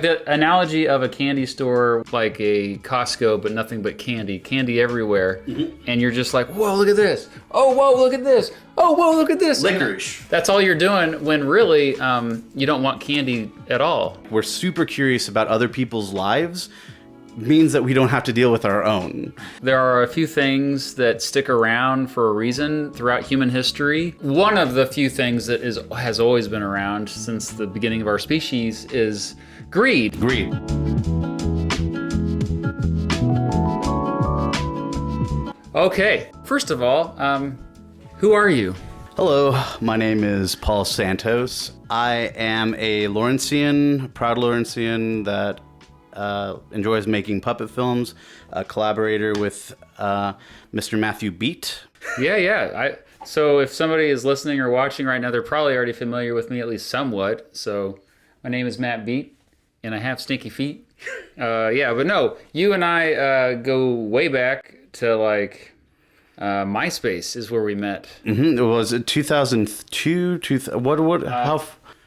The analogy of a candy store, like a Costco, but nothing but candy everywhere, and you're just like, whoa, look at this. Oh, whoa, look at this. Oh, whoa, look at this. Licorice. That's all you're doing when really you don't want candy at all. We're super curious about other people's lives. Means that we don't have to deal with our own. There are a few things that stick around for a reason throughout human history. One of the few things that has always been around since the beginning of our species is greed. Greed. Okay, first of all, who are you? Hello, my name is Paul Santos. I am a Lawrencian, proud Lawrencian that enjoys making puppet films, a collaborator with Mr. Matthew Beat. Yeah. So if somebody is listening or watching right now, they're probably already familiar with me, at least somewhat. So my name is Matt Beat, and I have stinky feet. But no, you and I go way back to like MySpace is where we met. Mm-hmm. It was 2002.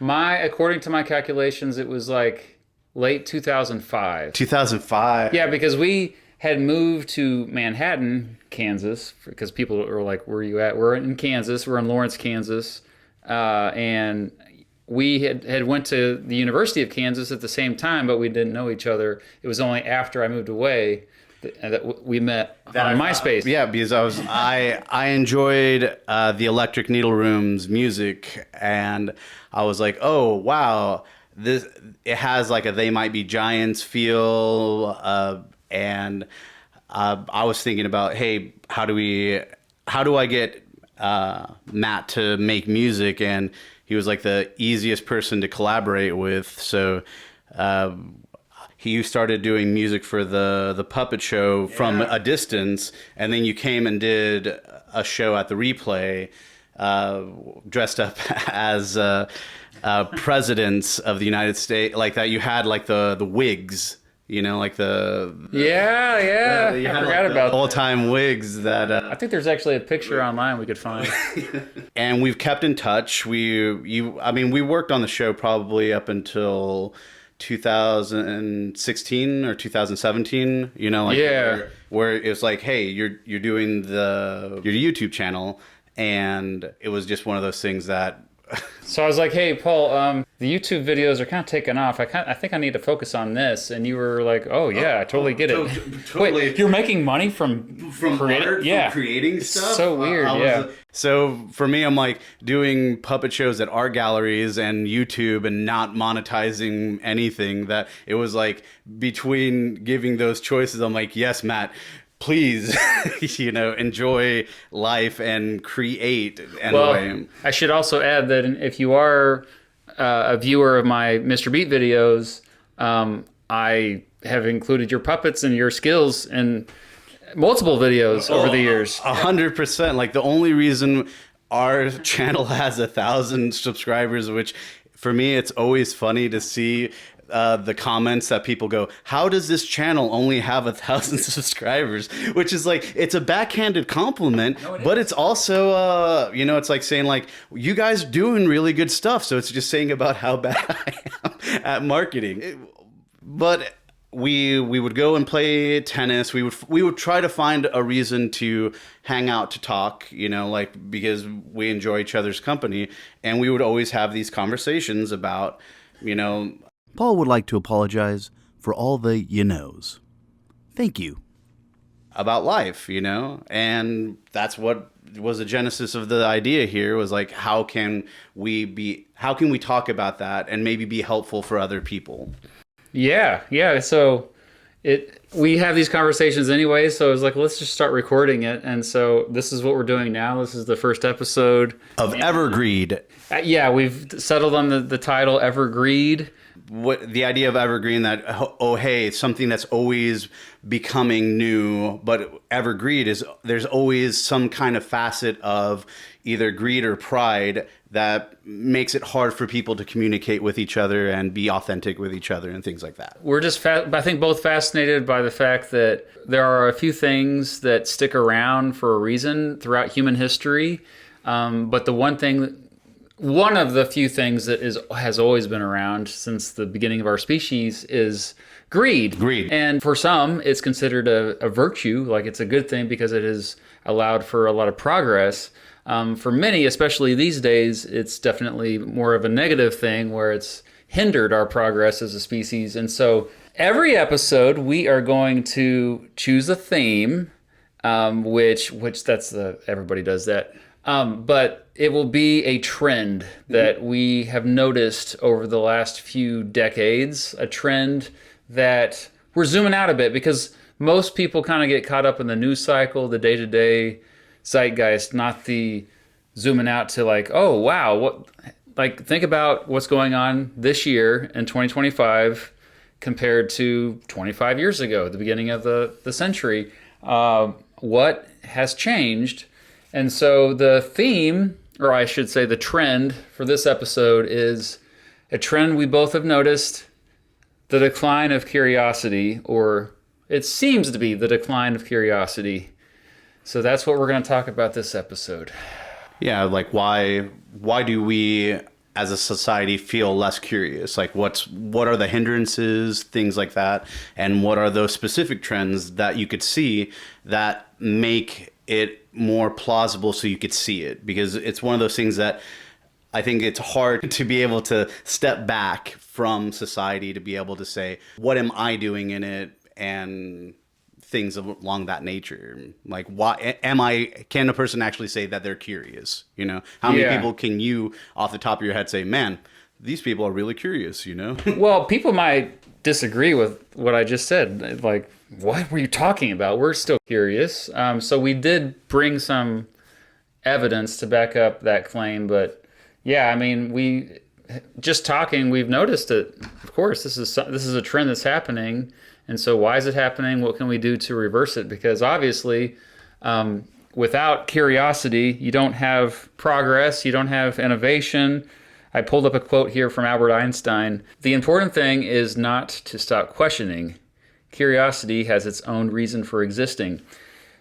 According to my calculations, it was like late 2005. 2005. Yeah, because we had moved to Manhattan, Kansas, because people were like, where are you at? We're in Kansas. We're in Lawrence, Kansas. And we had went to the University of Kansas at the same time, but we didn't know each other. It was only after I moved away that we met on MySpace. Yeah, because I enjoyed the Electric Needle Room's music, and I was like, oh, wow. It has like a They Might Be Giants feel, and I was thinking about, hey, how do I get Matt to make music? And he was like the easiest person to collaborate with. So he started doing music for the puppet show from a distance, and then you came and did a show at the Replay, dressed up as presidents of the United States, like that. You had like the wigs, like the I forgot about all-time wigs that I think there's actually a picture online we could find. And we've kept in touch. We worked on the show probably up until 2016 or 2017, where it was like, hey, you're doing your YouTube channel, and it was just one of those things that So I was like, hey, Paul, the YouTube videos are kind of taking off. I think I need to focus on this. And you were like, oh, yeah, I totally get it. Totally. Wait, you're making money from art, from creating stuff? So weird, So for me, I'm like doing puppet shows at art galleries and YouTube and not monetizing anything. That it was like between giving those choices, I'm like, yes, Matt, please, enjoy life and create. And I should also add that if you are a viewer of my Mr. Beat videos, I have included your puppets and your skills in multiple videos over the years. 100%. Like the only reason our channel has 1,000 subscribers, which for me, it's always funny to see the comments that people go, how does this channel only have 1,000 subscribers? Which is like, it's a backhanded compliment, but it's also, it's like saying like, you guys doing really good stuff. So it's just saying about how bad I am at marketing. But we would go and play tennis. We would try to find a reason to hang out, to talk, because we enjoy each other's company. And we would always have these conversations about, Paul would like to apologize for all the you-knows. Thank you. About life, and that's what was the genesis of the idea here, was like, how can we talk about that and maybe be helpful for other people? Yeah. So we have these conversations anyway, so I was like, let's just start recording it. And so this is what we're doing now. This is the first episode of Evergreed. We've settled on the title Evergreed. What the idea of evergreen, that hey, something that's always becoming new, but evergreed is there's always some kind of facet of either greed or pride that makes it hard for people to communicate with each other and be authentic with each other and things like that. We're just I think both fascinated by the fact that there are a few things that stick around for a reason throughout human history, but the one thing one of the few things that has always been around since the beginning of our species is greed. Greed. And for some, it's considered a virtue, like it's a good thing because it has allowed for a lot of progress. For many, especially these days, it's definitely more of a negative thing where it's hindered our progress as a species. And so every episode, we are going to choose a theme, which that's everybody does that. But it will be a trend that we have noticed over the last few decades, a trend that we're zooming out a bit because most people kind of get caught up in the news cycle, the day-to-day zeitgeist, not the zooming out to like, oh, wow, think about what's going on this year in 2025 compared to 25 years ago, at the beginning of the century. What has changed? And so the theme, or I should say the trend for this episode is a trend we both have noticed, the decline of curiosity, or it seems to be the decline of curiosity. So that's what we're going to talk about this episode. Yeah, like why do we as a society feel less curious? Like what are the hindrances, things like that, and what are those specific trends that you could see that make it more plausible so you could see it? Because it's one of those things that I think it's hard to be able to step back from society to be able to say, what am I doing in it? And things along that nature. Like, can a person actually say that they're curious? You know, how many people can you off the top of your head say, man, these people are really curious, you know? Well, people might disagree with what I just said. Like, what were you talking about? We're still curious. So we did bring some evidence to back up that claim. But yeah, I mean, we've noticed it. Of course, this is a trend that's happening. And so why is it happening? What can we do to reverse it? Because obviously, without curiosity, you don't have progress, you don't have innovation. I pulled up a quote here from Albert Einstein. The important thing is not to stop questioning. Curiosity has its own reason for existing.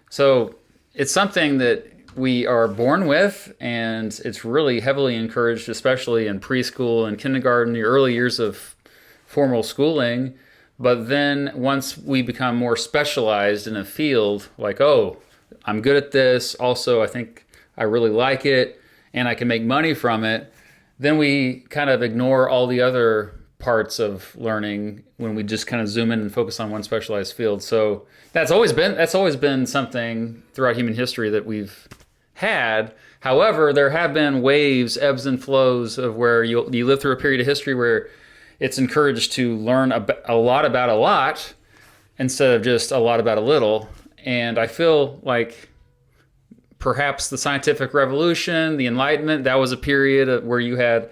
So it's something that we are born with, and it's really heavily encouraged, especially in preschool and kindergarten, the early years of formal schooling. But then once we become more specialized in a field, like, oh, I'm good at this, also I think I really like it, and I can make money from it, then we kind of ignore all the other parts of learning when we just kind of zoom in and focus on one specialized field. So that's always been something throughout human history that we've had. However, there have been waves, ebbs and flows of where you live through a period of history where it's encouraged to learn a lot about a lot instead of just a lot about a little. And I feel like perhaps the scientific revolution, the Enlightenment, that was a period where you had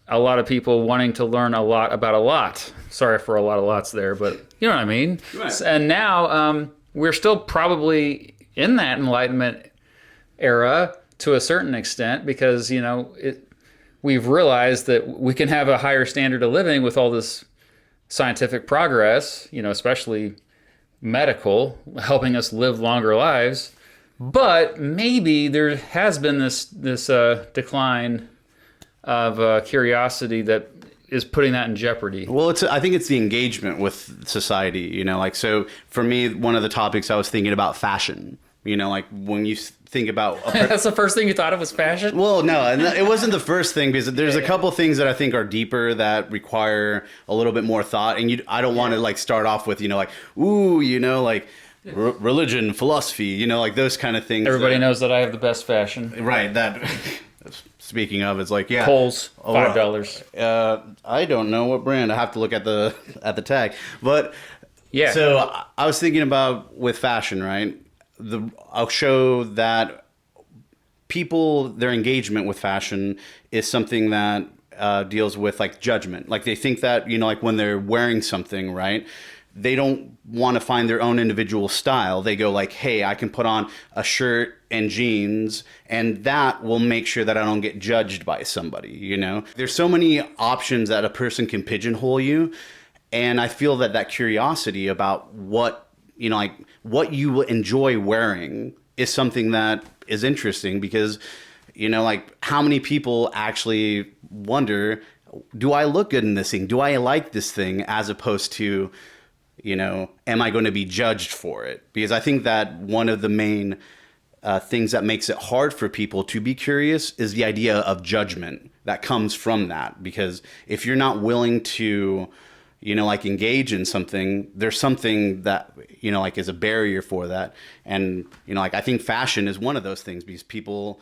a lot of people wanting to learn a lot about a lot. Sorry for a lot of lots there, but you know what I mean? Right. And now we're still probably in that Enlightenment era to a certain extent because, you know, we've realized that we can have a higher standard of living with all this scientific progress, you know, especially medical, helping us live longer lives. But maybe there has been this decline of curiosity that is putting that in jeopardy. Well, I think it's the engagement with society, you know, like, so for me, one of the topics I was thinking about fashion, you know, like when you think about that's the first thing you thought of was fashion? Well, no, it wasn't the first thing because there's a couple things that I think are deeper that require a little bit more thought, and I don't want to like start off with, you know, like, ooh, you know, like religion, philosophy, you know, like those kind of things. Everybody knows that I have the best fashion. Right, that speaking of, it's like, yeah, Kohl's, $5. I don't know what brand. I have to look at the tag. But yeah. So I was thinking about with fashion, right? I'll show that people, their engagement with fashion is something that deals with like judgment. Like they think that, you know, like when they're wearing something, right, they don't want to find their own individual style. They go like, hey, I can put on a shirt and jeans and that will make sure that I don't get judged by somebody, you know? There's so many options that a person can pigeonhole you. And I feel that curiosity about what, you know, like what you enjoy wearing is something that is interesting because like how many people actually wonder, do I look good in this thing? Do I like this thing? As opposed to, am I going to be judged for it? Because I think that one of the main things that makes it hard for people to be curious is the idea of judgment that comes from that. Because if you're not willing to, like engage in something, there's something that, like is a barrier for that. And, like I think fashion is one of those things, because people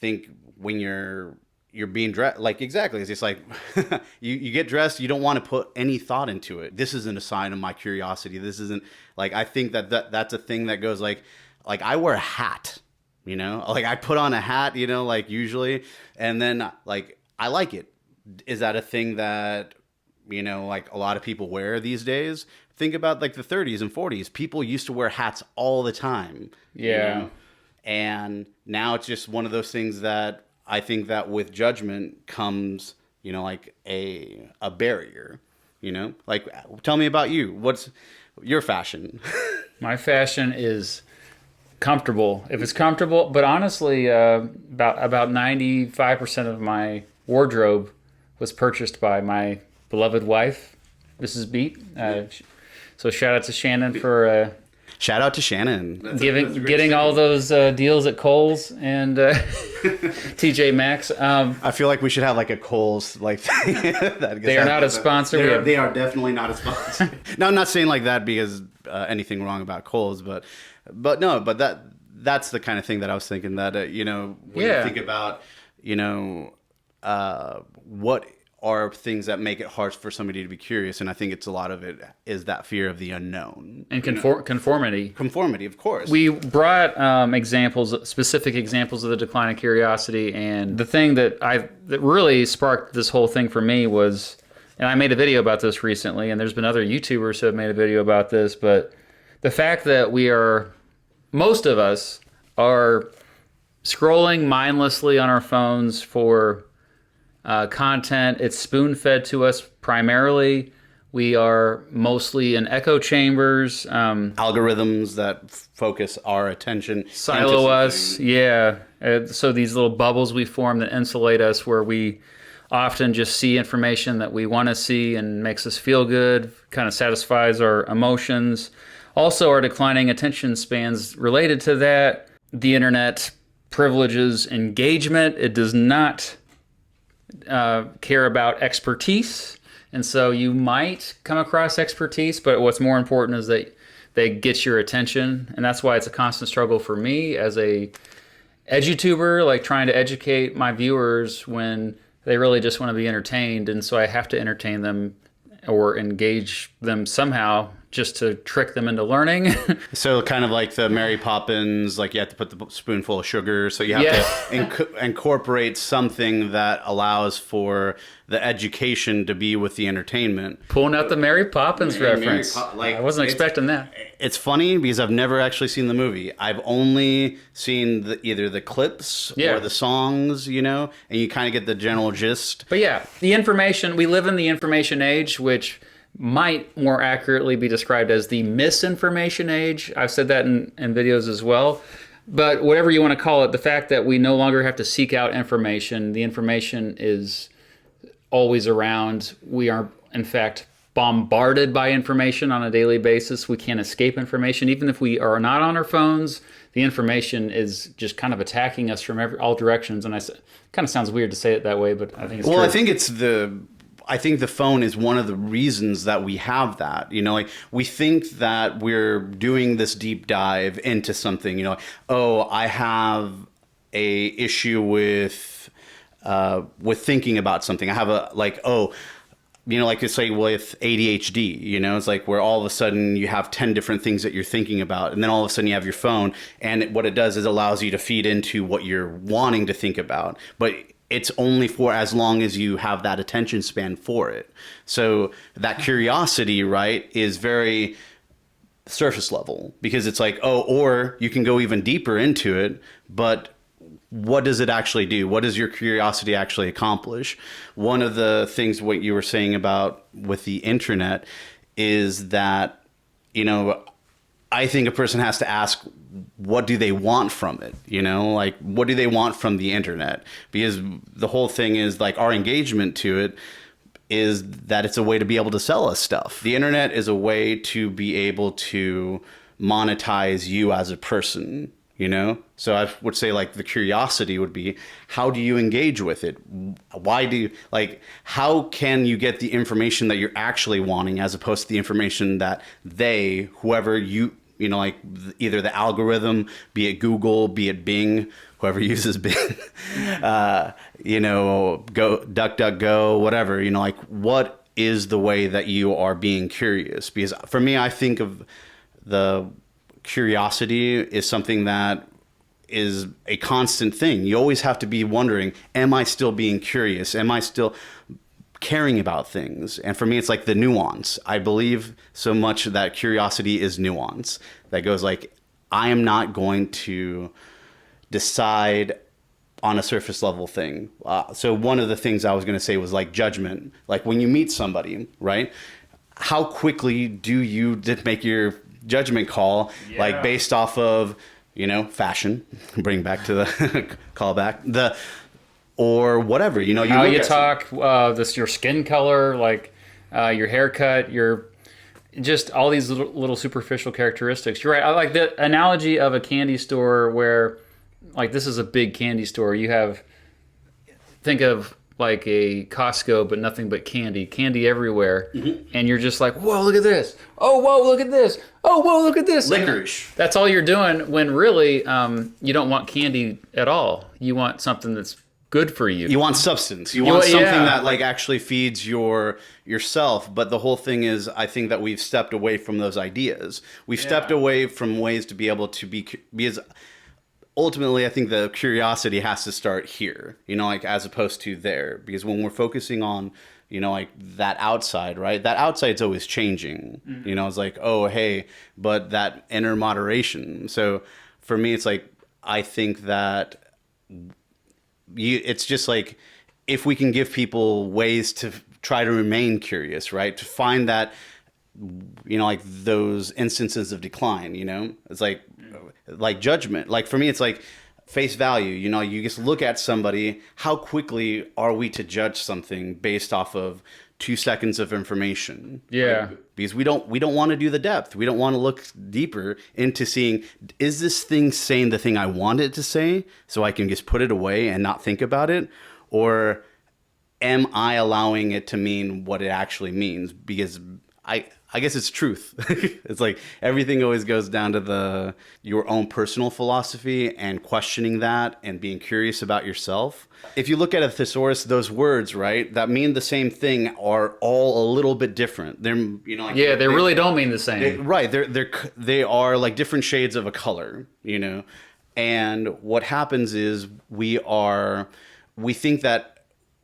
think when you're being dressed, like exactly, it's just like you get dressed, you don't want to put any thought into it. This isn't a sign of my curiosity. This isn't like, I think that's a thing that goes like I wear a hat, like I put on a hat, like usually, and then like I like it. Is that a thing that like a lot of people wear these days? Think about like the 30s and 40s. People used to wear hats all the time. Yeah. And now it's just one of those things that I think that with judgment comes, like a barrier, like tell me about you. What's your fashion? My fashion is comfortable. If it's comfortable, but honestly, about 95% of my wardrobe was purchased by my beloved wife, Mrs. Beat. So shout out to Shannon for Shout out to Shannon. getting all those deals at Kohl's and TJ Maxx. I feel like we should have like a Kohl's like thing. They are not a sponsor. They are definitely not a sponsor. No, I'm not saying like that because anything wrong about Kohl's, but that's the kind of thing that I was thinking that when you think about what are things that make it hard for somebody to be curious, and I think it's a lot of it is that fear of the unknown and conformity. Conformity, of course. We brought specific examples of the decline of curiosity, and the thing that really sparked this whole thing for me was, and I made a video about this recently, and there's been other YouTubers who have made a video about this, but the fact that most of us are scrolling mindlessly on our phones for content. It's spoon-fed to us primarily. We are mostly in echo chambers. Algorithms that focus our attention. Silo us, yeah. So these little bubbles we form that insulate us, where we often just see information that we want to see and makes us feel good, kind of satisfies our emotions. Also, our declining attention spans related to that. The internet privileges engagement. It does not care about expertise, and so you might come across expertise, but what's more important is that they get your attention, and that's why it's a constant struggle for me as a edutuber, like trying to educate my viewers when they really just want to be entertained, and so I have to entertain them or engage them somehow just to trick them into learning. So kind of like the Mary Poppins, like you have to put the spoonful of sugar, so you have to incorporate something that allows for the education to be with the entertainment. Pulling out the Mary Poppins reference. I wasn't expecting that. It's funny because I've never actually seen the movie. I've only seen either the clips or the songs, and you kind of get the general gist. But yeah, we live in the information age, which might more accurately be described as the misinformation age. I've said that in videos as well. But whatever you want to call it, the fact that we no longer have to seek out information, the information is always around. We are, in fact, bombarded by information on a daily basis. We can't escape information. Even if we are not on our phones, the information is just kind of attacking us from all directions. And it kind of sounds weird to say it that way, but I think it's true. I think the phone is one of the reasons that we have that. Like we think that we're doing this deep dive into something. I have a issue with thinking about something. I have like it's like with ADHD, it's like where all of a sudden you have 10 different things that you're thinking about, and then all of a sudden you have your phone, and what it does is allows you to feed into what you're wanting to think about, but it's only for as long as you have that attention span for it. So that curiosity, right, is very surface level, because it's like, or you can go even deeper into it, but what does it actually do? What does your curiosity actually accomplish? One of the things what you were saying about with the internet is that, I think a person has to ask, what do they want from it? You know, like, what do they want from the internet? Because the whole thing is like our engagement to it is that it's a way to be able to sell us stuff. The internet is a way to be able to monetize you as a person, you know? So I would say like the curiosity would be, how do you engage with it? Why do you, like, how can you get the information that you're actually wanting as opposed to the information that whoever you know, like either the algorithm, be it Google, be it Bing, whoever uses Bing, you know, DuckDuckGo, whatever, you know, like what is the way that you are being curious? Because for me, I think of the curiosity is something that is a constant thing. You always have to be wondering, am I still being curious? Am I still caring about things? And for me, it's like the nuance. I believe so much that curiosity is nuance. That goes like, I am not going to decide on a surface level thing. So one of the things I was going to say was like judgment. Like when you meet somebody, right? How quickly do you make your judgment call, like based off of, you know, fashion, bring back to the callback, or whatever, you know, how you talk, your skin color, like your haircut, your just all these little superficial characteristics. You're right. I like the analogy of a candy store where, like, this is a big candy store. Think of like a Costco, but nothing but candy everywhere, and you're just like, whoa, look at this! Oh, whoa, look at this! Oh, whoa, look at this! Licorice. That's all you're doing. When really, you don't want candy at all. You want something that's good for you. You want substance. You want something that like actually feeds yourself. But the whole thing is, I think that we've stepped away from those ideas. We've stepped away from ways to be able to because ultimately, I think the curiosity has to start here, you know, like as opposed to there. Because when we're focusing on, you know, like that outside, right? That outside's always changing. You know, it's like, oh, hey, but that inner moderation. So for me, it's like, I think that it's just like, if we can give people ways to try to remain curious, right? To find that, you know, like those instances of decline, you know, it's like judgment. Like for me, it's like face value. You know, you just look at somebody. How quickly are we to judge something based off of 2 seconds of information? Yeah. Right? Because we don't want to do the depth. We don't want to look deeper into seeing, is this thing saying the thing I want it to say so I can just put it away and not think about it? Or am I allowing it to mean what it actually means? Because I guess it's truth. It's like everything always goes down to your own personal philosophy and questioning that and being curious about yourself. If you look at a thesaurus, those words, right, that mean the same thing are all a little bit different. They're, you know, like, they really don't mean the same. Right. They are like different shades of a color, you know. And what happens is we think that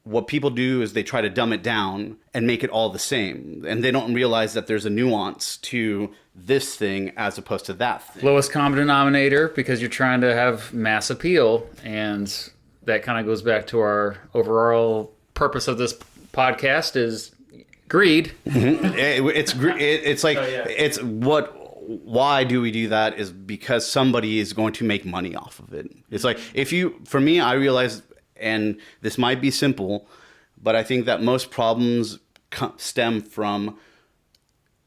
what people do is they try to dumb it down and make it all the same. And they don't realize that there's a nuance to this thing as opposed to that thing. Lowest common denominator, because you're trying to have mass appeal. And that kind of goes back to our overall purpose of this podcast is greed. It's like, it's why do we do that is because somebody is going to make money off of it. It's like, for me, I realize, and this might be simple, but I think that most problems stem from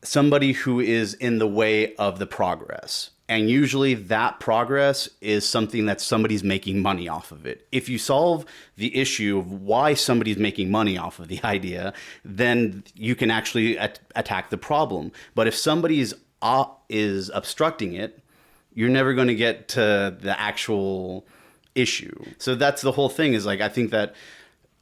somebody who is in the way of the progress. And usually that progress is something that somebody's making money off of it. If you solve the issue of why somebody's making money off of the idea, then you can actually attack the problem. But if somebody is obstructing it, you're never going to get to the actual issue. So that's the whole thing, is like, I think that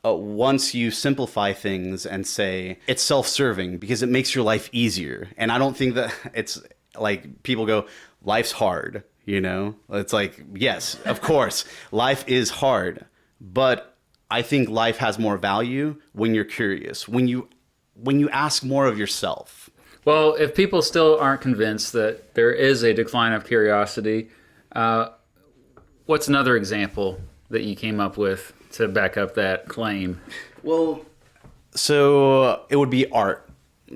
once you simplify things and say it's self-serving because it makes your life easier. And I don't think that it's like people go, life's hard, you know? It's like, yes, of course, life is hard, but I think life has more value when you're curious, when you ask more of yourself. Well, if people still aren't convinced that there is a decline of curiosity, what's another example that you came up with to back up that claim? Well, so it would be art.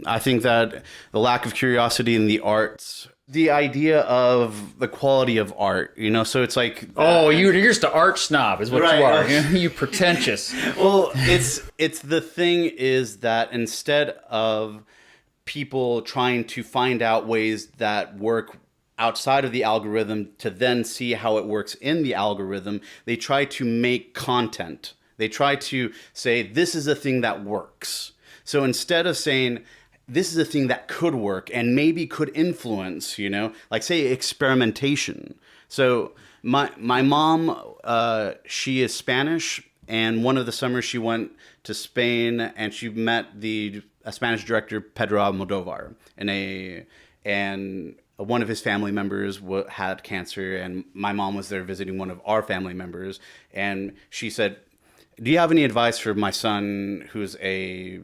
I think that the lack of curiosity in the arts the idea of the quality of art, you know, so it's like, Oh, you're just an art snob, is what Right, you are. right. You pretentious. well, it's the thing is that instead of people trying to find out ways that work outside of the algorithm to then see how it works in the algorithm, they try to make content. They try to say, this is a thing that works. So instead of saying, this is a thing that could work and maybe could influence, you know, like say experimentation. So my mom, she is Spanish, and one of the summers she went to Spain and she met the a Spanish director, Pedro Almodovar, and one of his family members had cancer, and my mom was there visiting one of our family members, and she said, "Do you have any advice for my son who's a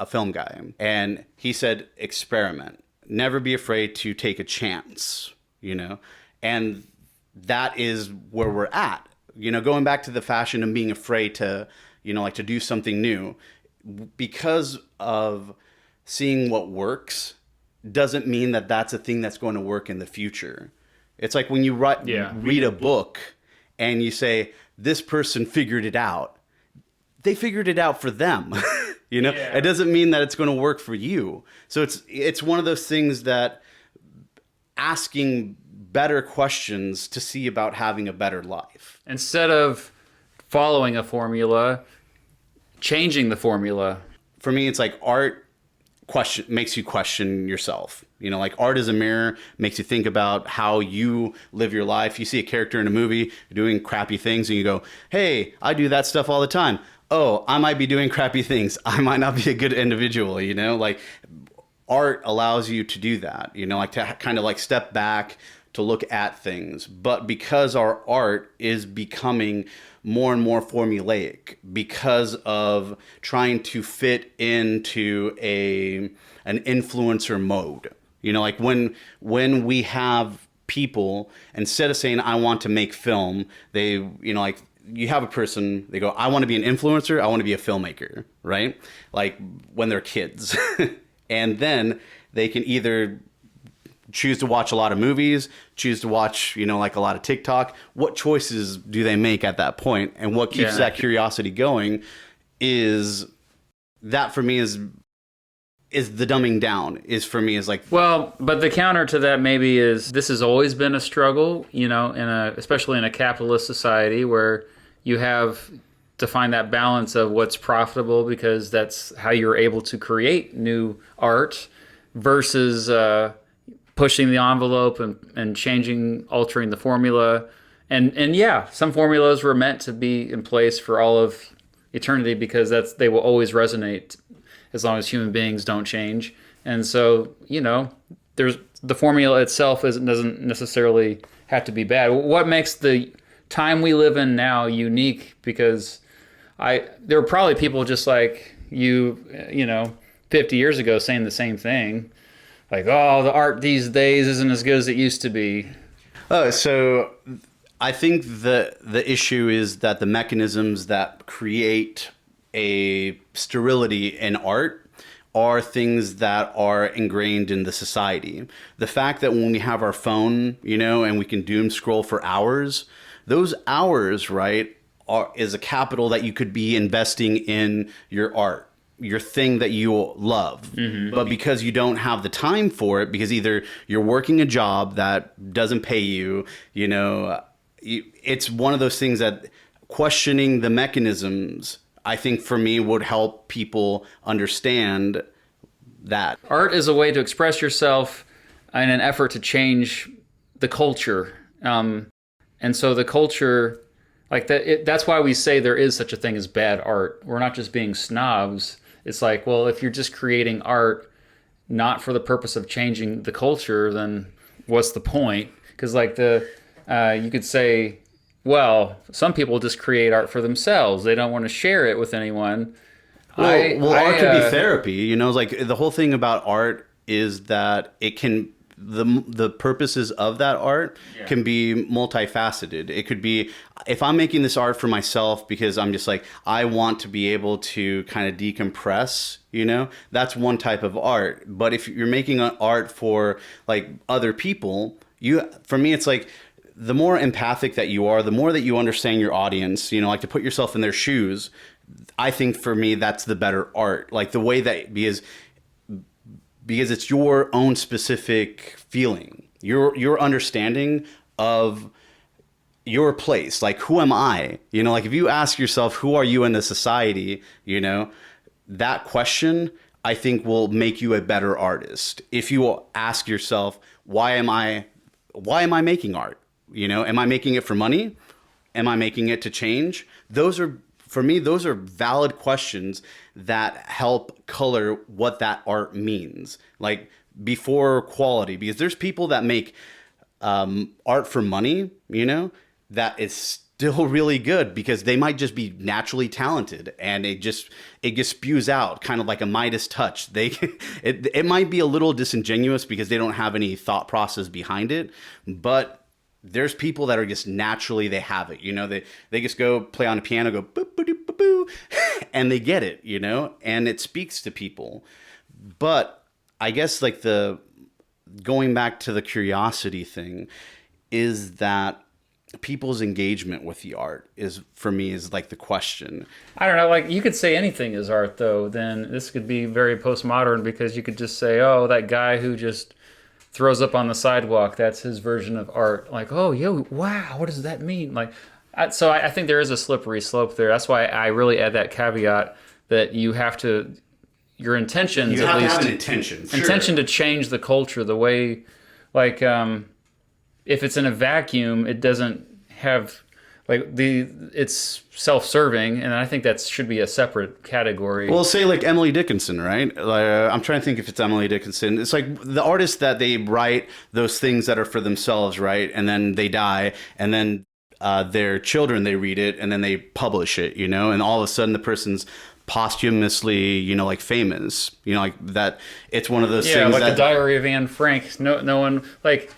film guy?" And he said, experiment. Never be afraid to take a chance, you know? And that is where we're at. You know, going back to the fashion and being afraid to, you know, like to do something new, because of seeing what works doesn't mean that that's a thing that's going to work in the future. It's like when you read a book and you say, this person figured it out. They figured it out for them. You know, It doesn't mean that it's going to work for you. So it's one of those things that asking better questions to see about having a better life. Instead of following a formula, changing the formula. For me, it's like art makes you question yourself. You know, like art is a mirror, makes you think about how you live your life. You see a character in a movie doing crappy things and you go, hey, I do that stuff all the time. Oh, I might be doing crappy things. I might not be a good individual, you know? Like art allows you to do that, you know, like to kind of like step back to look at things. But because our art is becoming more and more formulaic because of trying to fit into an influencer mode. You know, like when we have people, instead of saying, I want to make film, they, you know, like you have a person, they go, I want to be an influencer, I want to be a filmmaker, right? Like when they're kids. And then they can either choose to watch a lot of movies, choose to watch, you know, like a lot of TikTok. What choices do they make at that point? And what keeps that curiosity going is that for me is the dumbing down is for me is like, well, but the counter to that maybe is this has always been a struggle, you know, especially in a capitalist society where you have to find that balance of what's profitable because that's how you're able to create new art versus pushing the envelope and changing, altering the formula. And yeah, some formulas were meant to be in place for all of eternity because they will always resonate as long as human beings don't change. And so, you know, there's the formula itself doesn't necessarily have to be bad. What makes the time we live in now unique? Because there were probably people just like you know, 50 years ago saying the same thing. Like, oh, the art these days isn't as good as it used to be. Oh, so I think the issue is that the mechanisms that create a sterility in art are things that are ingrained in the society. The fact that when we have our phone, you know, and we can doom scroll for hours, those hours, right, is a capital that you could be investing in your art, your thing that you love. Mm-hmm. But because you don't have the time for it, because either you're working a job that doesn't pay you, you know, it's one of those things that questioning the mechanisms, I think for me would help people understand that. Art is a way to express yourself in an effort to change the culture. And so the culture, like that's why we say there is such a thing as bad art. We're not just being snobs. It's like, well, if you're just creating art not for the purpose of changing the culture, then what's the point? Because like you could say, well, some people just create art for themselves. They don't want to share it with anyone. Well, art could be therapy. You know, like the whole thing about art is that it can, the purposes of that art can be multifaceted. It could be, if I'm making this art for myself because I'm just like, I want to be able to kind of decompress, that's one type of art. But if you're making an art for like other people, for me, it's like, the more empathic that you are, the more that you understand your audience, like to put yourself in their shoes. I think for me, that's the better art. Like the way that, because it's your own specific feeling, your understanding of your place. Like, who am I? Like if you ask yourself, who are you in the society? That question, I think, will make you a better artist. If you ask yourself, why am I making art? Am I making it for money? Am I making it to change? For me, those are valid questions that help color what that art means. Like, before quality, because there's people that make art for money, that is still really good because they might just be naturally talented, and it just spews out kind of like a Midas touch. It might be a little disingenuous because they don't have any thought process behind it, but there's people that are just naturally, they have it, they just go play on a piano, go boo, boo, doo, boo, boo, and they get it, and it speaks to people. But I guess like going back to the curiosity thing is that people's engagement with the art for me is like the question. I don't know, like you could say anything is art though, then this could be very postmodern because you could just say, oh, that guy who just throws up on the sidewalk, that's his version of art. Like, oh, yo, wow, what does that mean? Like, so I think there is a slippery slope there. That's why I really add that caveat that you have to, your intentions you at least. You have to have an intention. Intention to change the culture, the way, like, if it's in a vacuum, it doesn't have, like, it's self-serving, and I think that should be a separate category. Well, say like Emily Dickinson, right? I'm trying to think if it's Emily Dickinson. It's like the artists that they write those things that are for themselves, right? And then they die, and then their children, they read it, and then they publish it, and all of a sudden the person's posthumously, like famous, like that. It's one of those things. Yeah, like that, the Diary of Anne Frank. No one, like,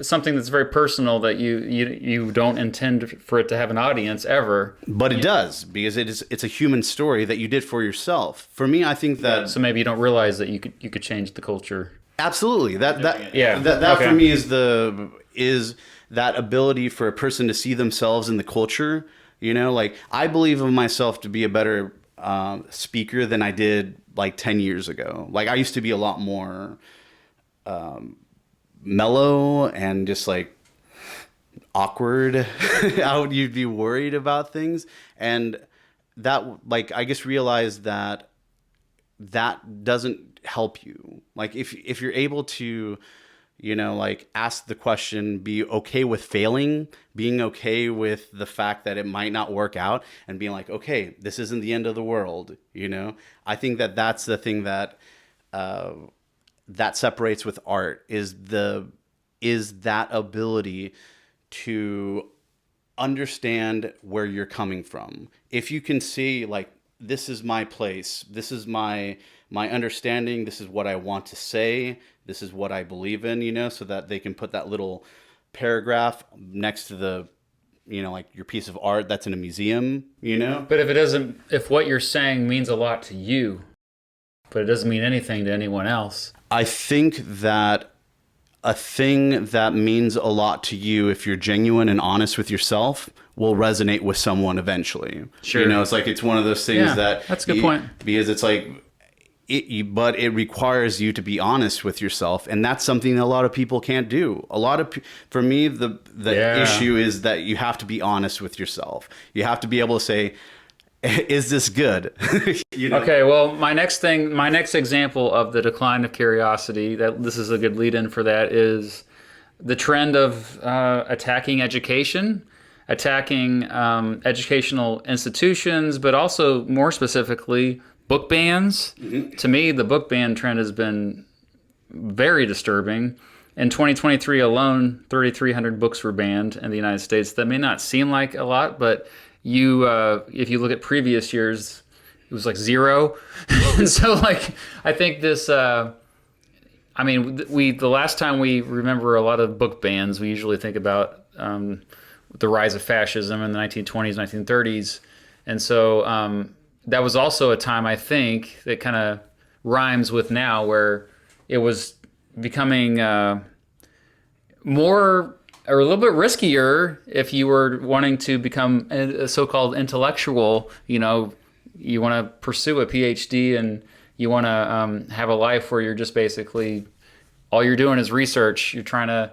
something that's very personal that you don't intend for it to have an audience ever. But it does, because it's a human story that you did for yourself. For me, I think that... So maybe you don't realize that you could change the culture. Absolutely. That Okay. for me is that ability for a person to see themselves in the culture. Like, I believe of myself to be a better speaker than I did like 10 years ago. Like, I used to be a lot more mellow and just like awkward. You'd be worried about things, and that, like, I just realized that doesn't help you. Like, if you're able to, like, ask the question, be okay with failing, being okay with the fact that it might not work out, and being like, okay, this isn't the end of the world. I think that that's the thing that that separates with art, is that ability to understand where you're coming from. If you can see, like, this is my place, this is my understanding, this is what I want to say, this is what I believe in, so that they can put that little paragraph next to the, like, your piece of art that's in a museum, But if what you're saying means a lot to you, but it doesn't mean anything to anyone else. I think that a thing that means a lot to you, if you're genuine and honest with yourself, will resonate with someone eventually. Sure. It's like, it's one of those things that's a good point. Because it's like, but it requires you to be honest with yourself, and that's something that a lot of people can't do. For me, the issue is that you have to be honest with yourself. You have to be able to say, is this good? Okay, well, my next example of the decline of curiosity, that this is a good lead-in for that, is the trend of attacking education, attacking educational institutions, but also more specifically book bans. Mm-hmm. To me, the book ban trend has been very disturbing. In 2023 alone, 3,300 books were banned in the United States. That may not seem like a lot, but if you look at previous years, it was like 0. And so, like, I think this, I mean, the last time we remember a lot of book bans, we usually think about the rise of fascism in the 1920s, 1930s, and so that was also a time, I think, that kind of rhymes with now, where it was becoming more or a little bit riskier if you were wanting to become a so-called intellectual. You want to pursue a PhD and you want to have a life where you're just basically all you're doing is research. You're trying to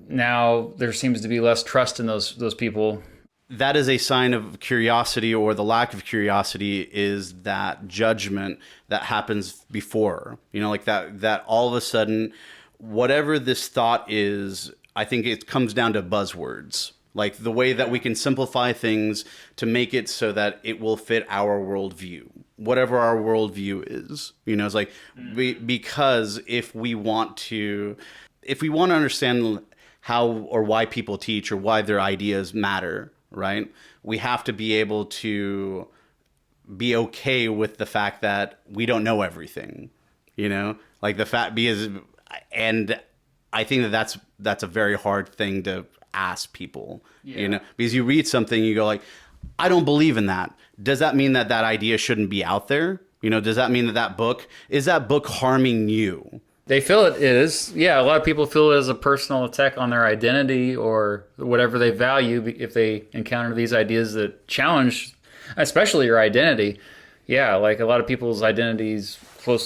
now there seems to be less trust in those people. That is a sign of curiosity, or the lack of curiosity is that judgment that happens before. Like that all of a sudden, whatever this thought is, I think it comes down to buzzwords. Like the way that we can simplify things to make it so that it will fit our worldview, whatever our worldview is. It's like because if we want to understand how or why people teach or why their ideas matter, right? We have to be able to be okay with the fact that we don't know everything, like the fact and I think that's a very hard thing to ask people, because you read something, you go like, I don't believe in that. Does that mean that idea shouldn't be out there? Does that mean that book harming you? They feel it is. Yeah, a lot of people feel it as a personal attack on their identity or whatever they value if they encounter these ideas that challenge, especially your identity. Yeah, like a lot of people's identities,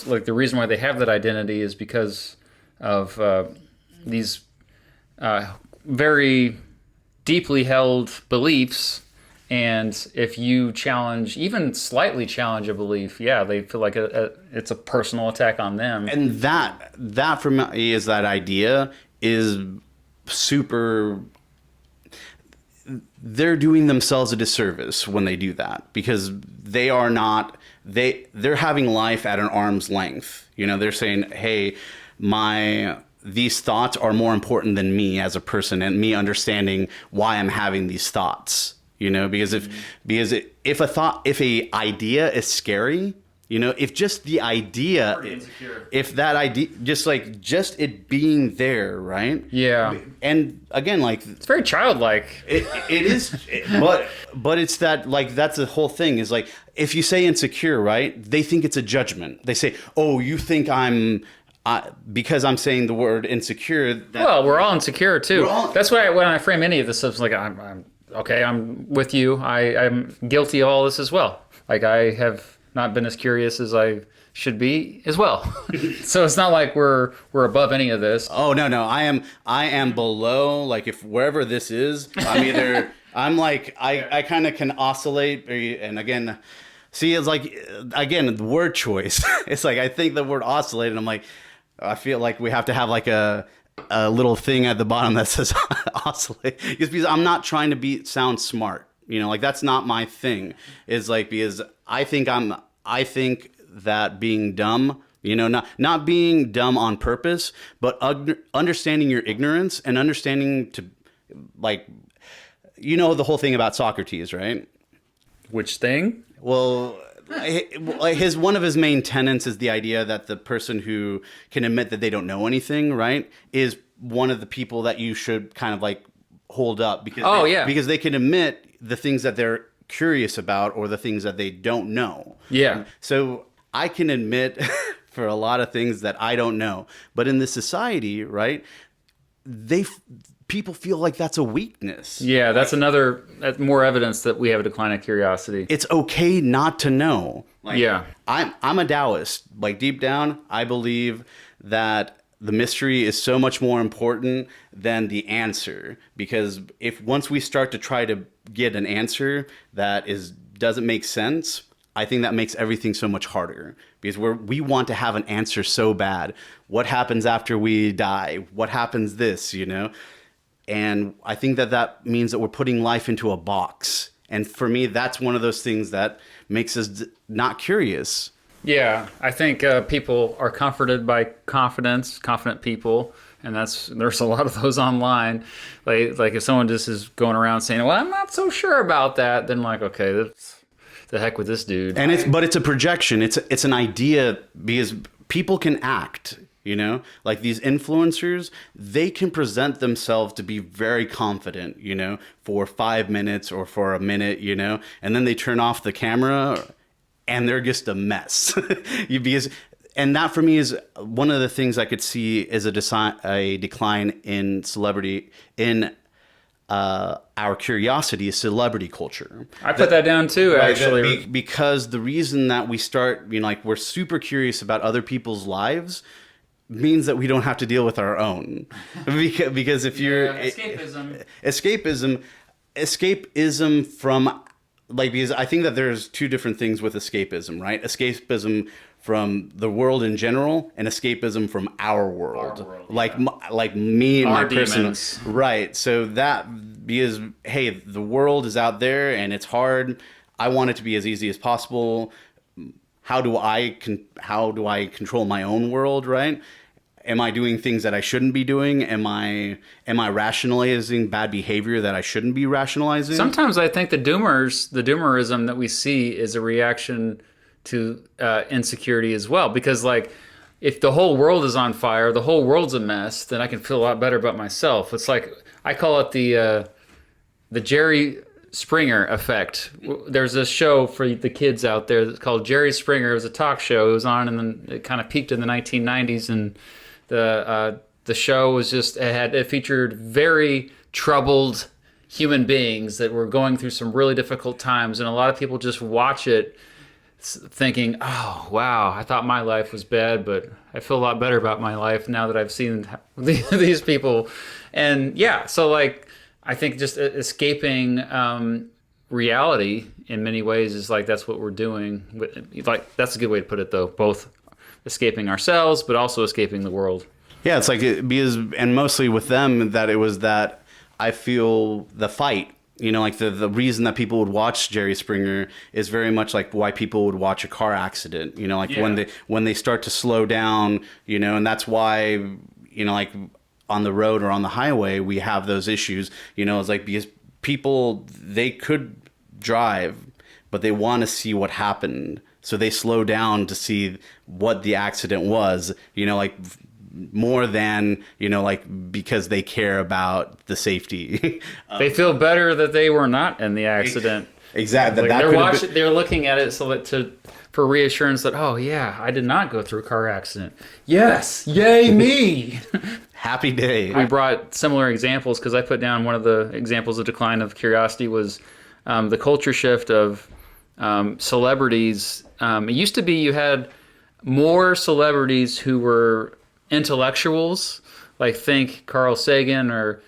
like the reason why they have that identity is because of these very deeply held beliefs. And if you even slightly challenge a belief, they feel like it's a personal attack on them. And that for me is that idea is super. They're doing themselves a disservice when they do that, because they are not. They're having life at an arm's length. They're saying, hey, these thoughts are more important than me as a person and me understanding why I'm having these thoughts. Because if a idea is scary, if just the idea, if that idea, just it being there, right? Yeah. And again, like it's very childlike. It is, but it's that, like, that's the whole thing is like, if you say insecure, right? They think it's a judgment. They say, oh, you think because I'm saying the word insecure. Well, we're all insecure too. That's why when I frame any of this stuff, it's like I'm okay, I'm with you. I'm guilty of all this as well. Like I have not been as curious as I should be as well. So it's not like we're above any of this. Oh no, I am below. Like if wherever this is, I'm like I kind of can oscillate. And again, see, it's like again the word choice. It's like I think the word oscillate, and I'm like I feel like we have to have like a little thing at the bottom that says oscillate, just because I'm not trying to sound smart, like that's not my thing. Is like because I think that being dumb, not being dumb on purpose, but understanding your ignorance and understanding to like, the whole thing about Socrates, right? Which thing? Well, one of his main tenets is the idea that the person who can admit that they don't know anything, right, is one of the people that you should kind of like hold up because because they can admit the things that they're curious about or the things that they don't know. Yeah. So I can admit for a lot of things that I don't know, but in this society, right, people feel like that's a weakness. Yeah, that's more evidence that we have a decline of curiosity. It's okay not to know. Like, yeah. I'm a Taoist. Like deep down, I believe that the mystery is so much more important than the answer. Because once we start to try to get an answer that doesn't make sense, I think that makes everything so much harder. Because we want to have an answer so bad. What happens after we die? What happens this, And I think that means that we're putting life into a box. And for me, that's one of those things that makes us not curious. Yeah, I think people are comforted by confident people. And there's a lot of those online. Like if someone just is going around saying, well, I'm not so sure about that, then like, okay, that's the heck with this dude. And but it's a projection. It's an idea because people can act. you know? Like these influencers, they can present themselves to be very confident, you know, for 5 minutes or for a minute, you know, and then they turn off the camera and they're just a mess. Because, and that for me is one of the things I could see is a decline in celebrity, in our curiosity is celebrity culture. I put that down too, Right, actually. because the reason that we start, you know, like we're super curious about other people's lives means that we don't have to deal with our own. Because if you're escapism from, like, because I think that there's two different things with escapism, right? Escapism from the world in general and escapism from our world. Like me and Our my personal, demons. right? So that, because hey, the world is out there and it's hard. I want it to be as easy as possible. How do I control my own world, right? Am I doing things that I shouldn't be doing? Am I rationalizing bad behavior that I shouldn't be rationalizing? Sometimes I think the doomerism that we see is a reaction to insecurity as well. Because, like, if the whole world is on fire, the whole world's a mess, then I can feel a lot better about myself. It's like, I call it the Jerry Springer effect. There's a show for the kids out there that's called Jerry Springer. It was a talk show. It was on, and then it kind of peaked in the 1990s, and the show was just, it featured very troubled human beings that were going through some really difficult times, and a lot of people just watch it thinking, oh wow, I thought my life was bad, but I feel a lot better about my life now that I've seen these people. And yeah, so like, I think just escaping reality in many ways is like, that's what we're doing. Like, that's a good way to put it, though, both escaping ourselves but also escaping the world. Yeah, it's like, because, and mostly with them, that it was that I feel the fight, you know, like the reason that people would watch Jerry Springer is very much like why people would watch a car accident, you know, like when they start to slow down, you know, and that's why, you know, like on the road or on the highway, we have those issues, you know, it's like, because people, they could drive, but they want to see what happened. So they slow down to see what the accident was, you know, like more than, you know, like because they care about the safety. They feel better that they were not in the accident. Exactly. Like they're looking at it so that for reassurance that, oh yeah, I did not go through a car accident. Yes, yay me. Happy day. We brought similar examples because I put down one of the examples of decline of curiosity was the culture shift of celebrities. It used to be you had more celebrities who were intellectuals, like think Carl Sagan or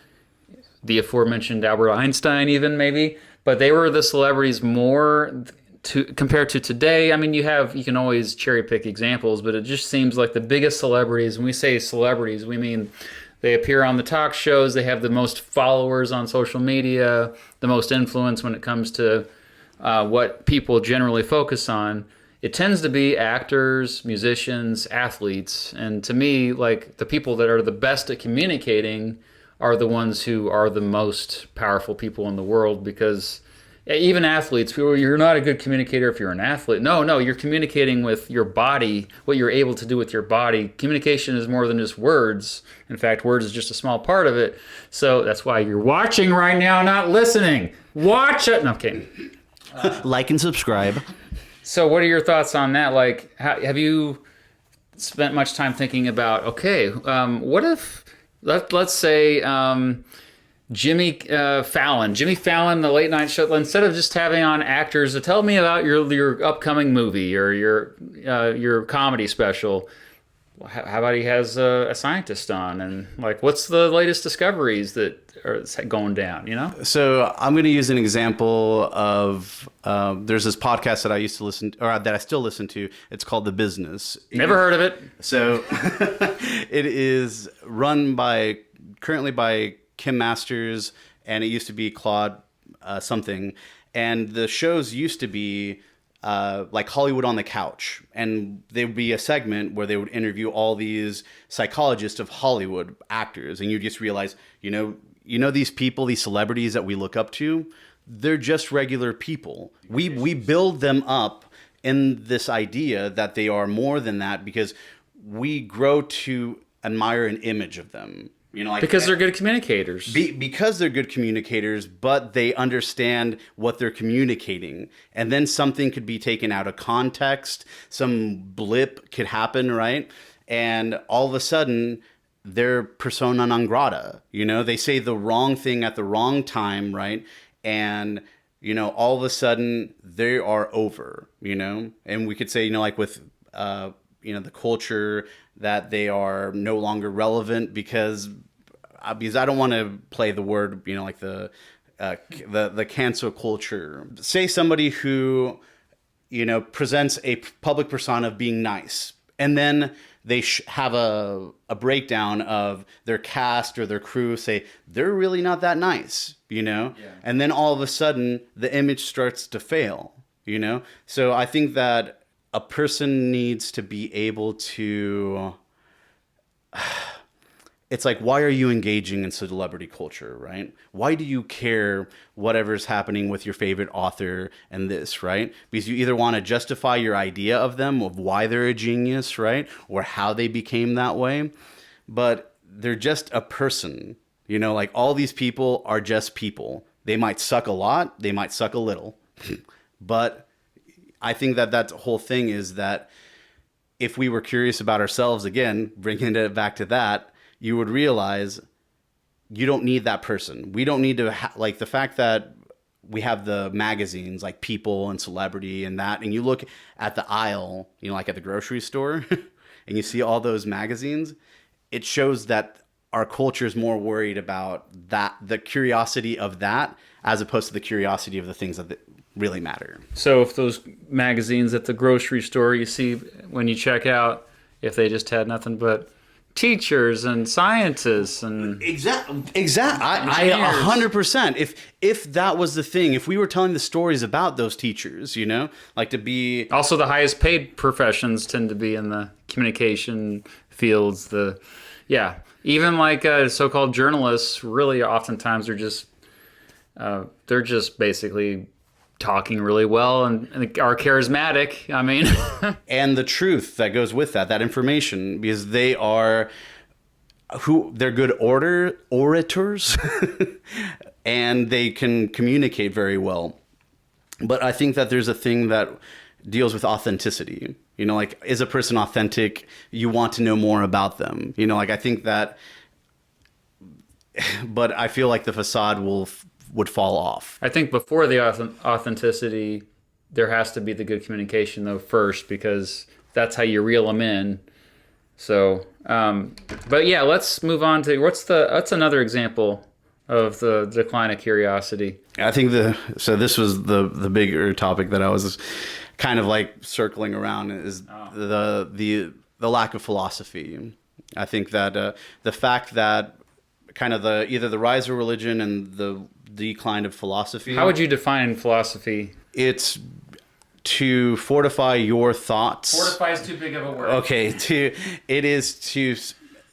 the aforementioned Albert Einstein even maybe, but they were the celebrities more compared to today. I mean, you can always cherry pick examples, but it just seems like the biggest celebrities, when we say celebrities, we mean they appear on the talk shows, they have the most followers on social media, the most influence when it comes to what people generally focus on. It tends to be actors, musicians, athletes. And to me, like, the people that are the best at communicating are the ones who are the most powerful people in the world, because even athletes, you're not a good communicator if you're an athlete. No, you're communicating with your body, what you're able to do with your body. Communication is more than just words. In fact, words is just a small part of it. So that's why you're watching right now, not listening. Watch it. No, I'm kidding. Like and subscribe. So what are your thoughts on that? Like, have you spent much time thinking about, okay, what if, let's say Jimmy Fallon, the late night show, instead of just having on actors to tell me about your upcoming movie or your comedy special, how about he has a scientist on, and like, what's the latest discoveries that are going down, you know? So I'm going to use an example of there's this podcast that I used to listen to, or that I still listen to. It's called The Business. Never heard of it. So it is run currently by Kim Masters, and it used to be Claude something. And the shows used to be like Hollywood on the Couch, and there would be a segment where they would interview all these psychologists of Hollywood actors, and you just realize, you know these people, these celebrities that we look up to, they're just regular people. We build them up in this idea that they are more than that, because we grow to admire an image of them. Like Because they're good communicators. because they're good communicators, but they understand what they're communicating. And then something could be taken out of context, some blip could happen, right? And all of a sudden, they're persona non grata. They say the wrong thing at the wrong time, right? And all of a sudden they are over. And we could say, like with the culture, that they are no longer relevant because I don't want to play the word, like the cancel culture. Say somebody who, presents a public persona of being nice, and then they have a breakdown of their cast or their crew, say they're really not that nice, Yeah. And then all of a sudden the image starts to fail, So I think that a person needs to be able to, it's like, why are you engaging in celebrity culture, right? Why do you care whatever's happening with your favorite author and this, right? Because you either want to justify your idea of them, of why they're a genius, right? Or how they became that way. But they're just a person, like all these people are just people. They might suck a lot, they might suck a little. But I think that that whole thing is that if we were curious about ourselves, again, bringing it back to that, you would realize you don't need that person. We don't need to, like the fact that we have the magazines like People and Celebrity and that, and you look at the aisle, like at the grocery store, and you see all those magazines, it shows that our culture is more worried about that, the curiosity of that, as opposed to the curiosity of the things that really matter. So if those magazines at the grocery store you see when you check out, if they just had nothing but teachers and scientists and exactly. I 100%. If that was the thing, if we were telling the stories about those teachers, like to be also the highest paid professions tend to be in the communication fields. Even like so-called journalists, really oftentimes they're just basically talking really well and are charismatic. I mean, and the truth that goes with that information, because they're good orators and they can communicate very well. But I think that there's a thing that deals with authenticity. Like, is a person authentic? You want to know more about them. Like I think that, but I feel like the facade would fall off. I think before the authenticity, there has to be the good communication though first, because that's how you reel them in. So, but yeah, let's move on to that's another example of the decline of curiosity. I think so this was the bigger topic that I was kind of like circling around is the lack of philosophy. I think that the fact that kind of either the rise of religion and the decline of philosophy. How would you define philosophy? It's to fortify your thoughts. Fortify is too big of a word. Okay, it is to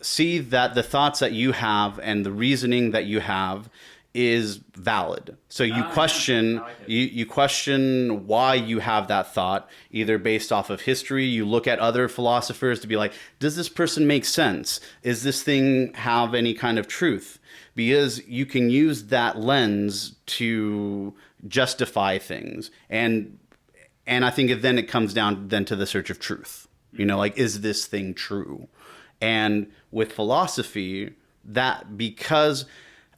see that the thoughts that you have and the reasoning that you have is valid. So you question you question why you have that thought, either based off of history. You look at other philosophers to be like, does this person make sense? Is this thing have any kind of truth? Because you can use that lens to justify things. And I think then it comes down then to the search of truth. Like, is this thing true? And with philosophy, that because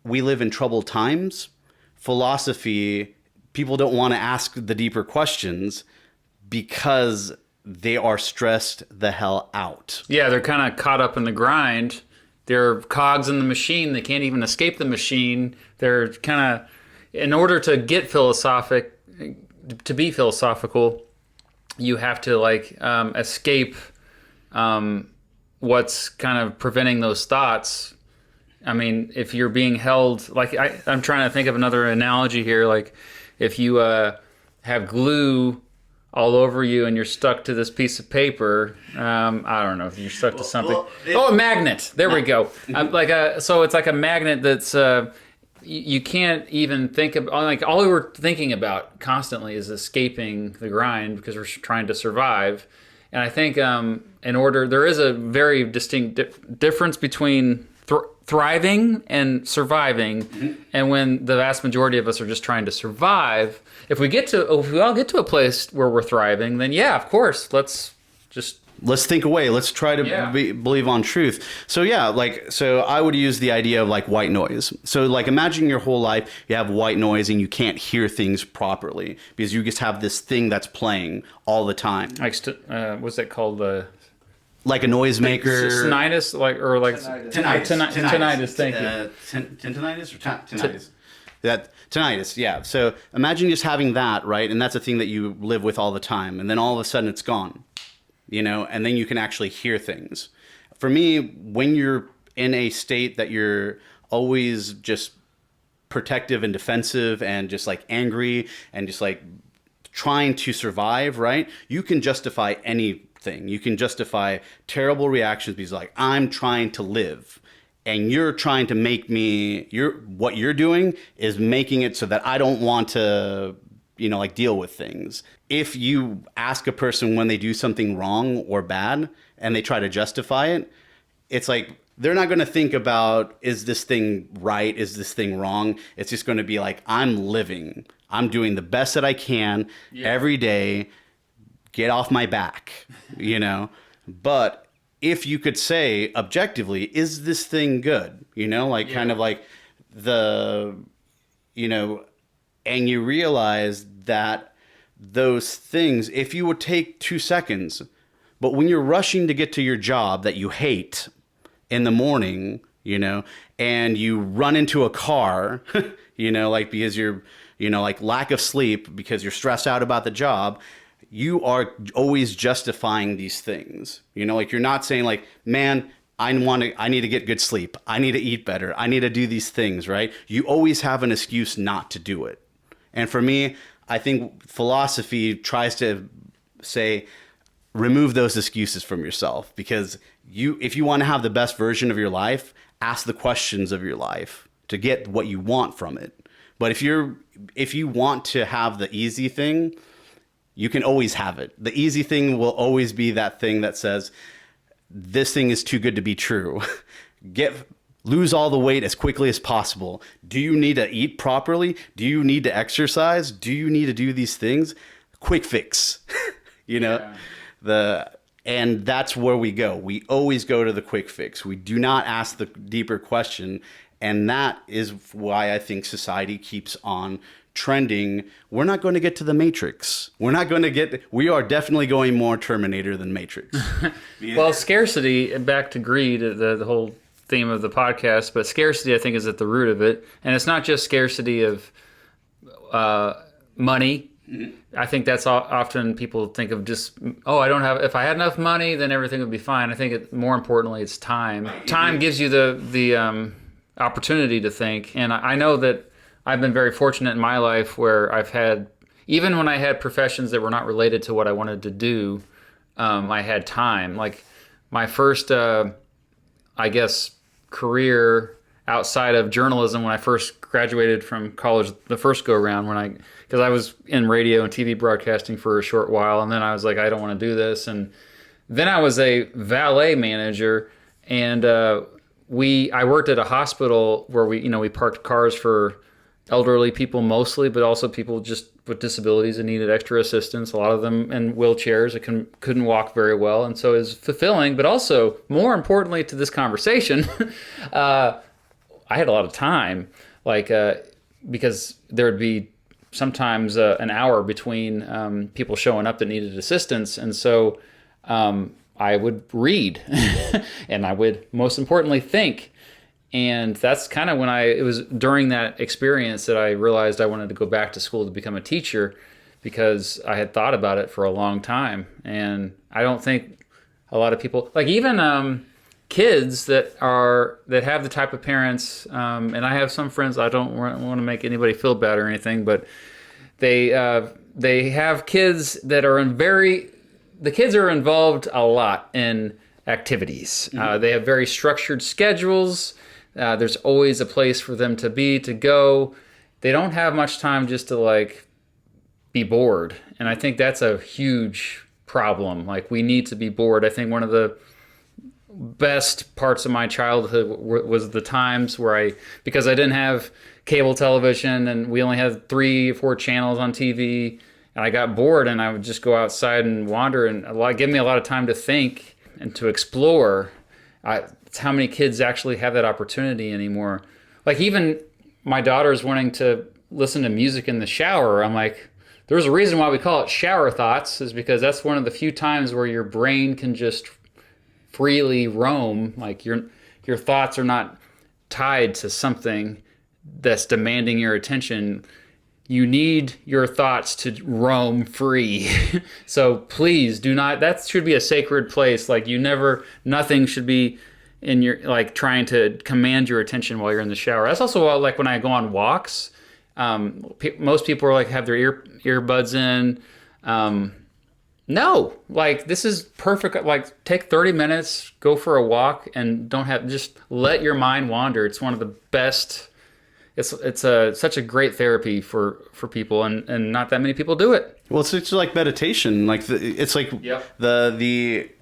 we live in troubled times, philosophy, people don't want to ask the deeper questions because they are stressed the hell out. Yeah, they're kind of caught up in the grind. They're cogs in the machine. They can't even escape the machine. They're kind of, in order to get to be philosophical, you have to escape what's kind of preventing those thoughts. I mean, if you're being held, I'm trying to think of another analogy here. Like if you have glue all over you and you're stuck to this piece of paper, I don't know if you're stuck to something. A magnet. There we go. So it's like a magnet that's you can't even think of, all we're thinking about constantly is escaping the grind because we're trying to survive. And I think in order, there is a very distinct difference between thriving and surviving. Mm-hmm. And when the vast majority of us are just trying to survive, if we all get to a place where we're thriving, then yeah, of course, let's think away. Let's try to believe on truth. So so I would use the idea of like white noise. So like imagine your whole life you have white noise and you can't hear things properly because you just have this thing that's playing all the time. Like what's that called? Like a noisemaker. Tinnitus, tinnitus. Thank you. Tinnitus or tinnitus? Tinnitus, yeah. So imagine just having that, right? And that's a thing that you live with all the time. And then all of a sudden it's gone. And then you can actually hear things. For me, when you're in a state that you're always just protective and defensive and just like angry and just like trying to survive, right? You can justify anything. You can justify terrible reactions because like, I'm trying to live. And you're trying to make me, what you're doing is making it so that I don't want to deal with things. If you ask a person when they do something wrong or bad and they try to justify it, it's like they're not going to think about, is this thing right? Is this thing wrong? It's just going to be like, I'm living. I'm doing the best that I can every day. Get off my back, But if you could say objectively, is this thing good? Kind of like and you realize that those things, if you would take 2 seconds, but when you're rushing to get to your job that you hate in the morning, and you run into a car, because you're, lack of sleep because you're stressed out about the job, you are always justifying these things. You're not saying like, man, I need to get good sleep. I need to eat better. I need to do these things, right? You always have an excuse not to do it. And for me, I think philosophy tries to say, remove those excuses from yourself, because if you want to have the best version of your life, ask the questions of your life to get what you want from it. But if you want to have the easy thing, you can always have it. The easy thing will always be that thing that says, this thing is too good to be true. Lose all the weight as quickly as possible. Do you need to eat properly? Do you need to exercise? Do you need to do these things? Quick fix, and that's where we go. We always go to the quick fix. We do not ask the deeper question. And that is why I think society keeps on trending. We're not going to get to the Matrix. We are definitely going more Terminator than Matrix. Well, scarcity, back to greed, the whole theme of the podcast, but scarcity I think is at the root of it. And it's not just scarcity of money. Mm-hmm. I think that's often people think of just, if I had enough money, then everything would be fine. I think more importantly, it's time. Time gives you the opportunity to think. And I know that I've been very fortunate in my life where I've had, even when I had professions that were not related to what I wanted to do, I had time. Like my first, career outside of journalism when I first graduated from college, the first go around because I was in radio and TV broadcasting for a short while, and then I was like, I don't want to do this. And then I was a valet manager, and I worked at a hospital where we parked cars for elderly people mostly, but also people just with disabilities and needed extra assistance. A lot of them in wheelchairs that couldn't walk very well. And so it was fulfilling, but also more importantly to this conversation, I had a lot of time, because there would be sometimes an hour between people showing up that needed assistance. And so I would read and I would most importantly think. And that's kind of when it was during that experience that I realized I wanted to go back to school to become a teacher, because I had thought about it for a long time. And I don't think a lot of people, like even kids that have the type of parents, and I have some friends, I don't want to make anybody feel bad or anything, but they have kids that are the kids are involved a lot in activities. Mm-hmm. They have very structured schedules. There's always a place for them to go. They don't have much time just to be bored. And I think that's a huge problem. Like, we need to be bored. I think one of the best parts of my childhood was the times where because I didn't have cable television and we only had 3 or 4 channels on TV, and I got bored, and I would just go outside and wander, and give me a lot of time to think and to explore. It's how many kids actually have that opportunity anymore. Like, even my daughter's wanting to listen to music in the shower. I'm like, there's a reason why we call it shower thoughts, is because that's one of the few times where your brain can just freely roam. Like, your thoughts are not tied to something that's demanding your attention. You need your thoughts to roam free. So please do not, that should be a sacred place. Like, nothing should be in your, like, trying to command your attention while you're in the shower. That's also why, like, when I go on walks, most people are like, have their earbuds in. No, like, this is perfect. Like, take 30 minutes, go for a walk, and just let your mind wander. It's one of the best. It's such a great therapy for people, and not that many people do it. Well, it's like meditation. Like, it's like Yep.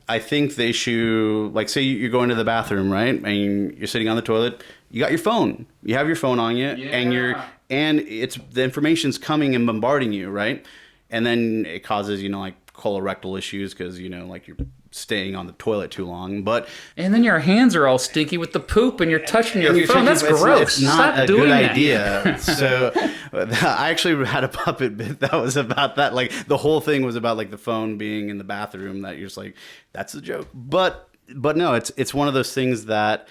I think the issue, like, say you're going to the bathroom, right? And you're sitting on the toilet. You got your phone. You have your phone on you, Yeah. and it's the information's coming and bombarding you, right? And then it causes, like, colorectal issues because, like, you're staying on the toilet too long. And then your hands are all stinky with the poop, and you're touching your phone. That's gross. It's not Stop a doing good that. idea. So I actually had a puppet bit that was about that. Like, the whole thing was about, like, the phone being in the bathroom, that you're just like, that's a joke. But no, it's one of those things that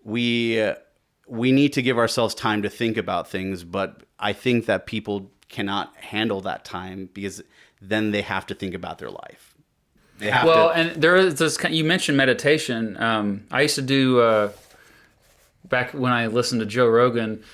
we need to give ourselves time to think about things. But I think that people cannot handle that time because then they have to think about their life. And there is this. You mentioned meditation. I used to do back when I listened to Joe Rogan.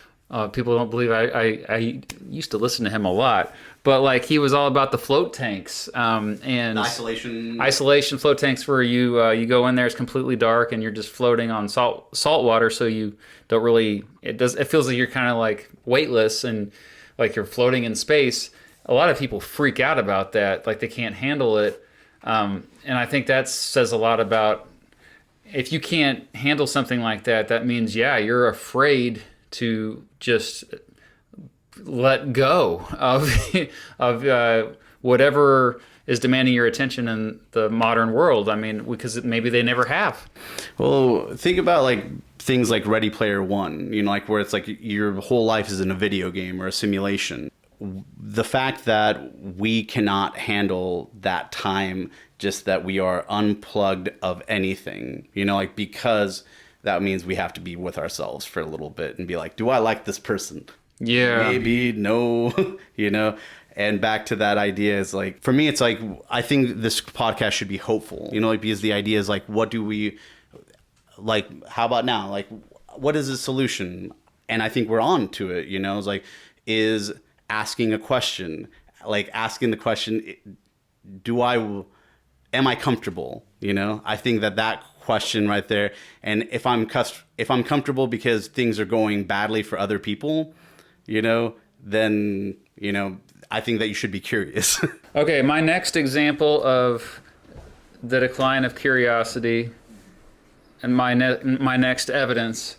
People don't believe I used to listen to him a lot, but, like, he was all about the float tanks and isolation float tanks, where you go in there, it's completely dark, and you're just floating on salt water, so you don't really. It feels like you're kind of like weightless and like you're floating in space. A lot of people freak out about that, like they can't handle it. And I think that says a lot about, if you can't handle something like that, that means, you're afraid to just let go of whatever is demanding your attention in the modern world. I mean, because maybe they never have. Well, think about, like, things like Ready Player One, like, where it's like your whole life is in a video game or a simulation. The fact that we cannot handle that time, just that we are unplugged of anything, like, because that means we have to be with ourselves for a little bit and be like, do I like this person? Yeah. Maybe, no, and back to that idea is, like, for me, it's like, I think this podcast should be hopeful, like, because the idea is, like, what do we, like, how about now? Like, what is the solution? And I think we're on to it, it's like, is asking a question, like, asking the question, am I comfortable? I think that question right there. And if I'm comfortable because things are going badly for other people, then, I think that you should be curious. Okay, my next example of the decline of curiosity, and my next evidence,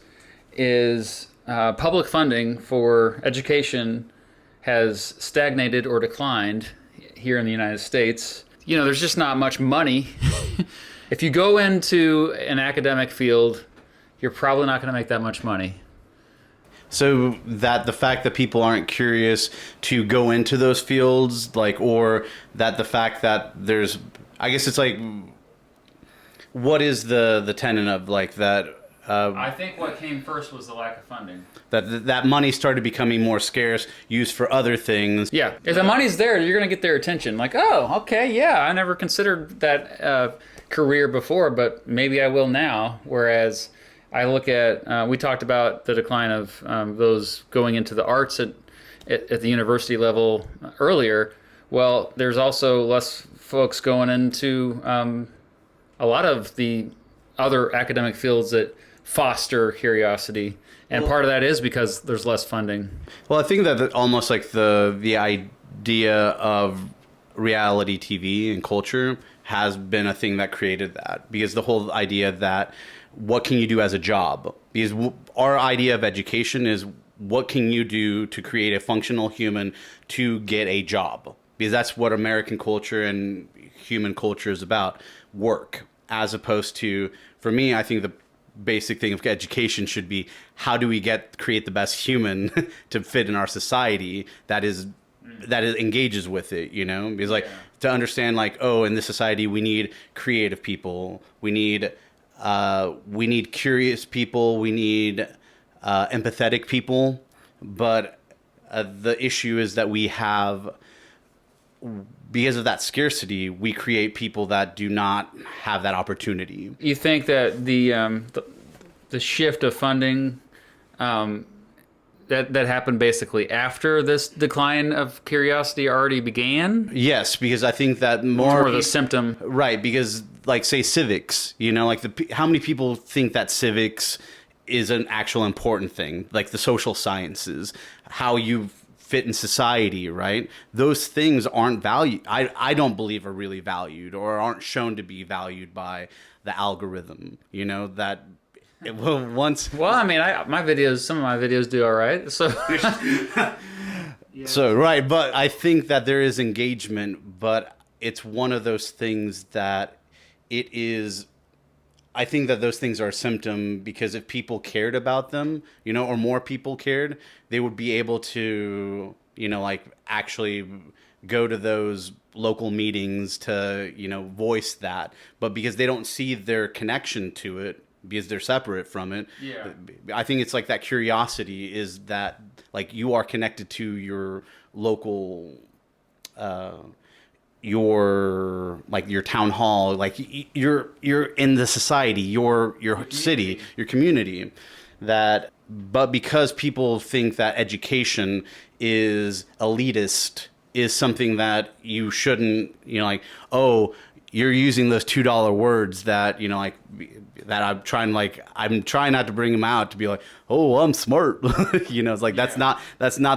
is public funding for education has stagnated or declined here in the United States. There's just not much money. If you go into an academic field, you're probably not going to make that much money. So that the fact that people aren't curious to go into those fields, like, or that the fact that there's, I guess it's like, what is the tenet of, like, that? I think what came first was the lack of funding. That money started becoming more scarce, used for other things. Yeah, if the money's there, you're going to get their attention. Like, oh, okay, yeah, I never considered that career before, but maybe I will now. Whereas I look at, we talked about the decline of those going into the arts at the university level earlier. Well, there's also less folks going into a lot of the other academic fields that foster curiosity. And part of that is because there's less funding. Well, I think that almost like the idea of reality TV and culture has been a thing that created that, because the whole idea that what can you do as a job, because our idea of education is what can you do to create a functional human to get a job, because that's what American culture and human culture is about, work, as opposed to, for me, I think the basic thing of education should be how do we create the best human to fit in our society that engages with it, you know? Because like to understand like, oh, in this society we need creative people, we need curious people, we need empathetic people, but the issue is that we have, because of that scarcity, we create people that do not have that opportunity. You think that the shift of funding that happened basically after this decline of curiosity already began? Yes, because I think that more Or the symptom. right, because like say civics, you know, like how many people think that civics is an actual important thing, like the social sciences, how you fit in society, right? Those things aren't valued. I don't believe are really valued or aren't shown to be valued by the algorithm, you know, that it will once. Well, I mean, some of my videos do all right. So, So, right. But I think that there is engagement, but it's one of those things that it is. I think that those things are a symptom, because if people cared about them, you know, or more people cared, they would be able to, you know, like actually go to those local meetings to, you know, voice that. But because they don't see their connection to it, because they're separate from it, I think it's like that curiosity is that like you are connected to your local your town hall, like you're in the society, your city, your community, but because people think that education is elitist, is something that you shouldn't, you know, like, oh, you're using those $2 words that, you know, like that I'm trying not to bring them out to be like, oh, I'm smart. You know, it's like that's not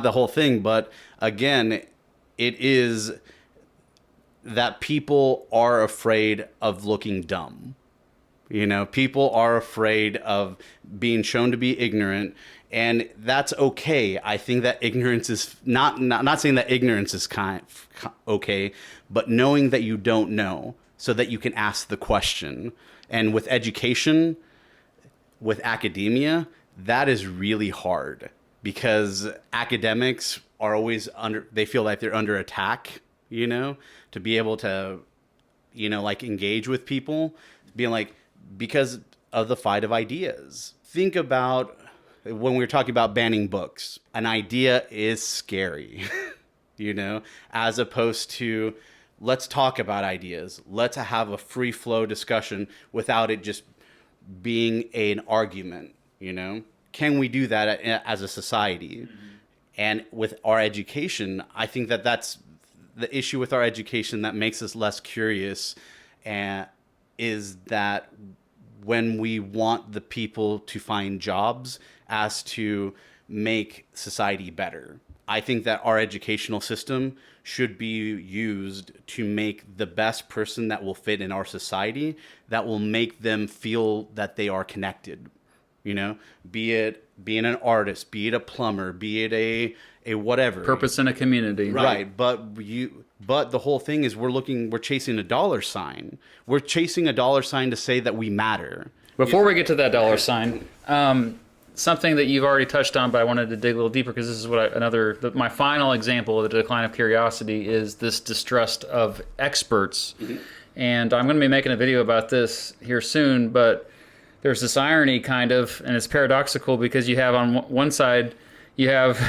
the whole thing. But again, it is that people are afraid of looking dumb. You know, people are afraid of being shown to be ignorant, and that's okay. I think that ignorance is not saying that ignorance is okay, but knowing that you don't know so that you can ask the question. And with education, with academia, that is really hard, because academics are always they feel like they're under attack, you know, to be able to, you know, like engage with people, being like, because of the fight of ideas. Think about when we were talking about banning books. An idea is scary, you know, as opposed to let's talk about ideas. Let's have a free flow discussion without it just being an argument, you know? Can we do that as a society? Mm-hmm. And with our education, I think that that's the issue with our education that makes us less curious, and is that when we want the people to find jobs as to make society better. I think that our educational system should be used to make the best person that will fit in our society, that will make them feel that they are connected. You know, be it being an artist, be it a plumber, be it a whatever. Purpose in a community. Right. But the whole thing is we're chasing a dollar sign. We're chasing a dollar sign to say that we matter. Before we get to that dollar sign, something that you've already touched on, but I wanted to dig a little deeper, because this is what my final example of the decline of curiosity is this distrust of experts. Mm-hmm. And I'm going to be making a video about this here soon, but there's this irony kind of, and it's paradoxical, because you have on one side, you have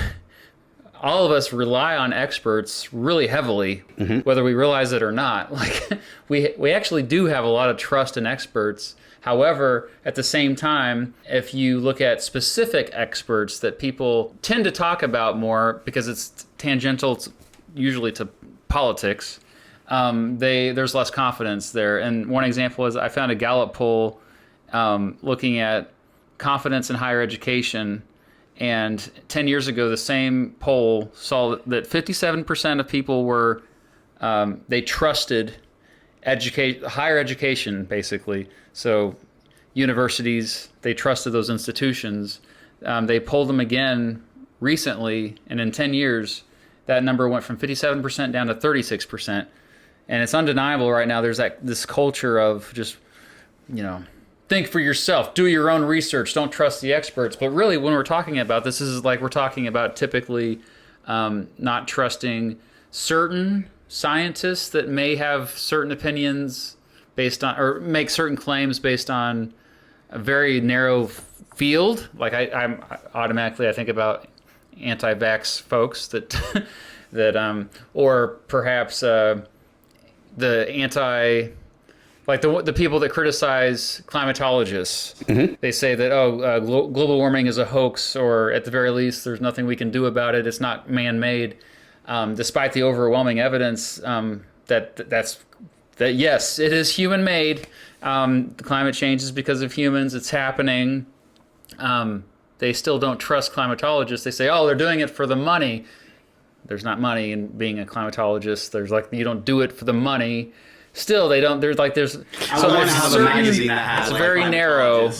all of us rely on experts really heavily, mm-hmm. whether we realize it or not. Like we actually do have a lot of trust in experts. However, at the same time, if you look at specific experts that people tend to talk about more because it's tangential usually to politics, there's less confidence there. And one example is I found a Gallup poll looking at confidence in higher education. And 10 years ago, the same poll saw that 57% of people were they trusted higher education, basically. So universities, they trusted those institutions. They pulled them again recently, and in 10 years, that number went from 57% down to 36%. And it's undeniable right now. There's this culture of just, think for yourself, do your own research, don't trust the experts. But really, when we're talking about this is like we're talking about typically not trusting certain scientists that may have certain opinions based on, or make certain claims based on a very narrow field. Like I'm automatically, I think about anti-vax folks or perhaps the anti, like the people that criticize climatologists. Mm-hmm. They say that global warming is a hoax, or at the very least, there's nothing we can do about it. It's not man-made, despite the overwhelming evidence that yes, it is human-made. The climate change is because of humans. It's happening. They still don't trust climatologists. They say, they're doing it for the money. There's not money in being a climatologist. There's you don't do it for the money. Still, they don't. There's so there's a magazine that has it's very narrow.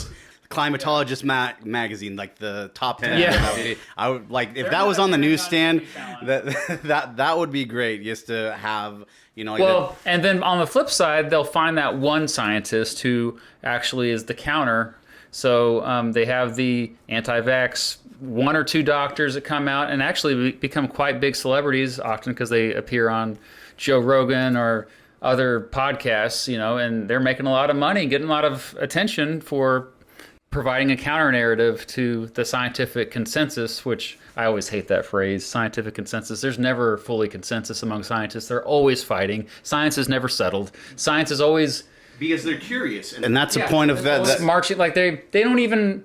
Climatologist magazine, like the top 10. Yeah. I would if that was on the newsstand, that would be great, just to have and then on the flip side, they'll find that one scientist who actually is the counter. So they have the anti-vax one or two doctors that come out and actually become quite big celebrities, often because they appear on Joe Rogan or other podcasts, and they're making a lot of money, getting a lot of attention for providing a counter narrative to the scientific consensus, which I always hate that phrase, scientific consensus. There's never fully consensus among scientists. They're always fighting. Science is never settled. Science is always... Because they're curious. And that's the point of that. Marching, like they don't even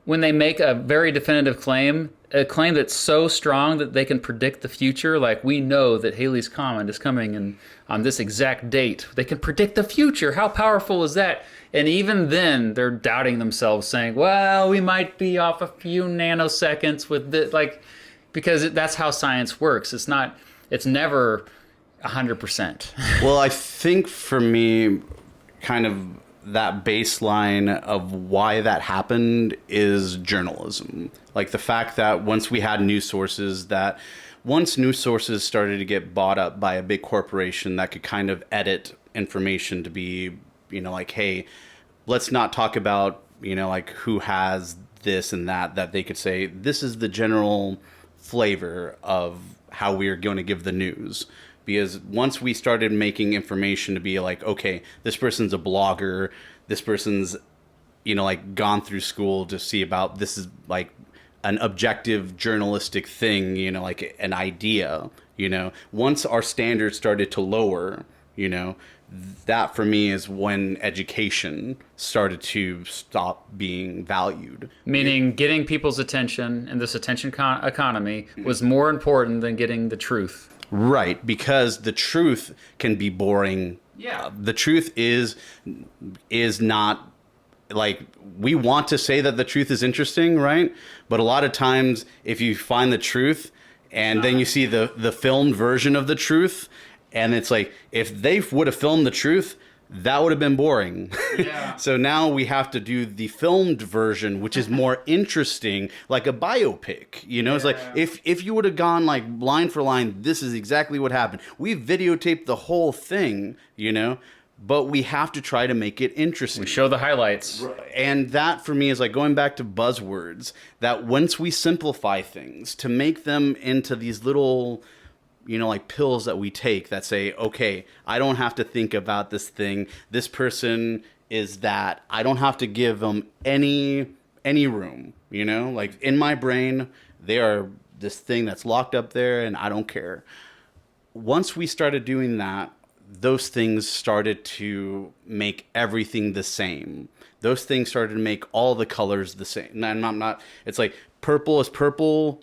when they make a very definitive claim, a claim that's so strong that they can predict the future, like we know that Halley's Comet is coming on this exact date. They can predict the future. How powerful is that? And even then, they're doubting themselves, saying, well, we might be off a few nanoseconds with this, because that's how science works. It's never 100%. Well, I think for me, kind of that baseline of why that happened is journalism. Like the fact that once we had news sources, once news sources started to get bought up by a big corporation that could kind of edit information to be, hey, let's not talk about, who has this and that they could say, this is the general flavor of how we are going to give the news. Because once we started making information to be like, okay, this person's a blogger, this person's, gone through school to see about, this is like an objective journalistic thing, like an idea, once our standards started to lower, that for me is when education started to stop being valued. Meaning getting people's attention in this attention economy was more important than getting the truth. Right, because the truth can be boring. Yeah. The truth is not, we want to say that the truth is interesting, right? But a lot of times, if you find the truth and then you see the filmed version of the truth, and it's like, if they would have filmed the truth, that would have been boring. Yeah. So now we have to do the filmed version, which is more interesting, like a biopic. It's like, if you would have gone like line for line, this is exactly what happened. We videotaped the whole thing, but we have to try to make it interesting. We show the highlights. And that for me is like going back to buzzwords, that once we simplify things to make them into these little, like pills that we take that say, okay, I don't have to think about this thing. This person is that. I don't have to give them any room, like in my brain, they are this thing that's locked up there and I don't care. Once we started doing that, those things started to make everything the same. Those things started to make all the colors the same. And I'm not, it's like purple is purple,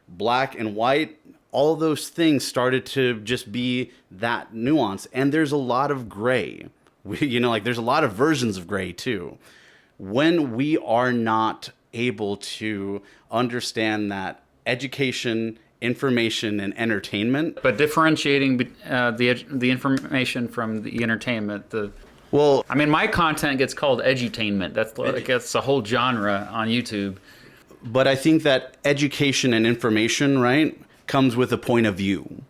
black and white. All those things started to just be that nuance. And there's a lot of gray. There's a lot of versions of gray too. When we are not able to understand that education information and entertainment. But differentiating the information from the entertainment, Well, I mean, my content gets called edutainment. That's a whole genre on YouTube. but I think that education and information, right, comes with a point of view.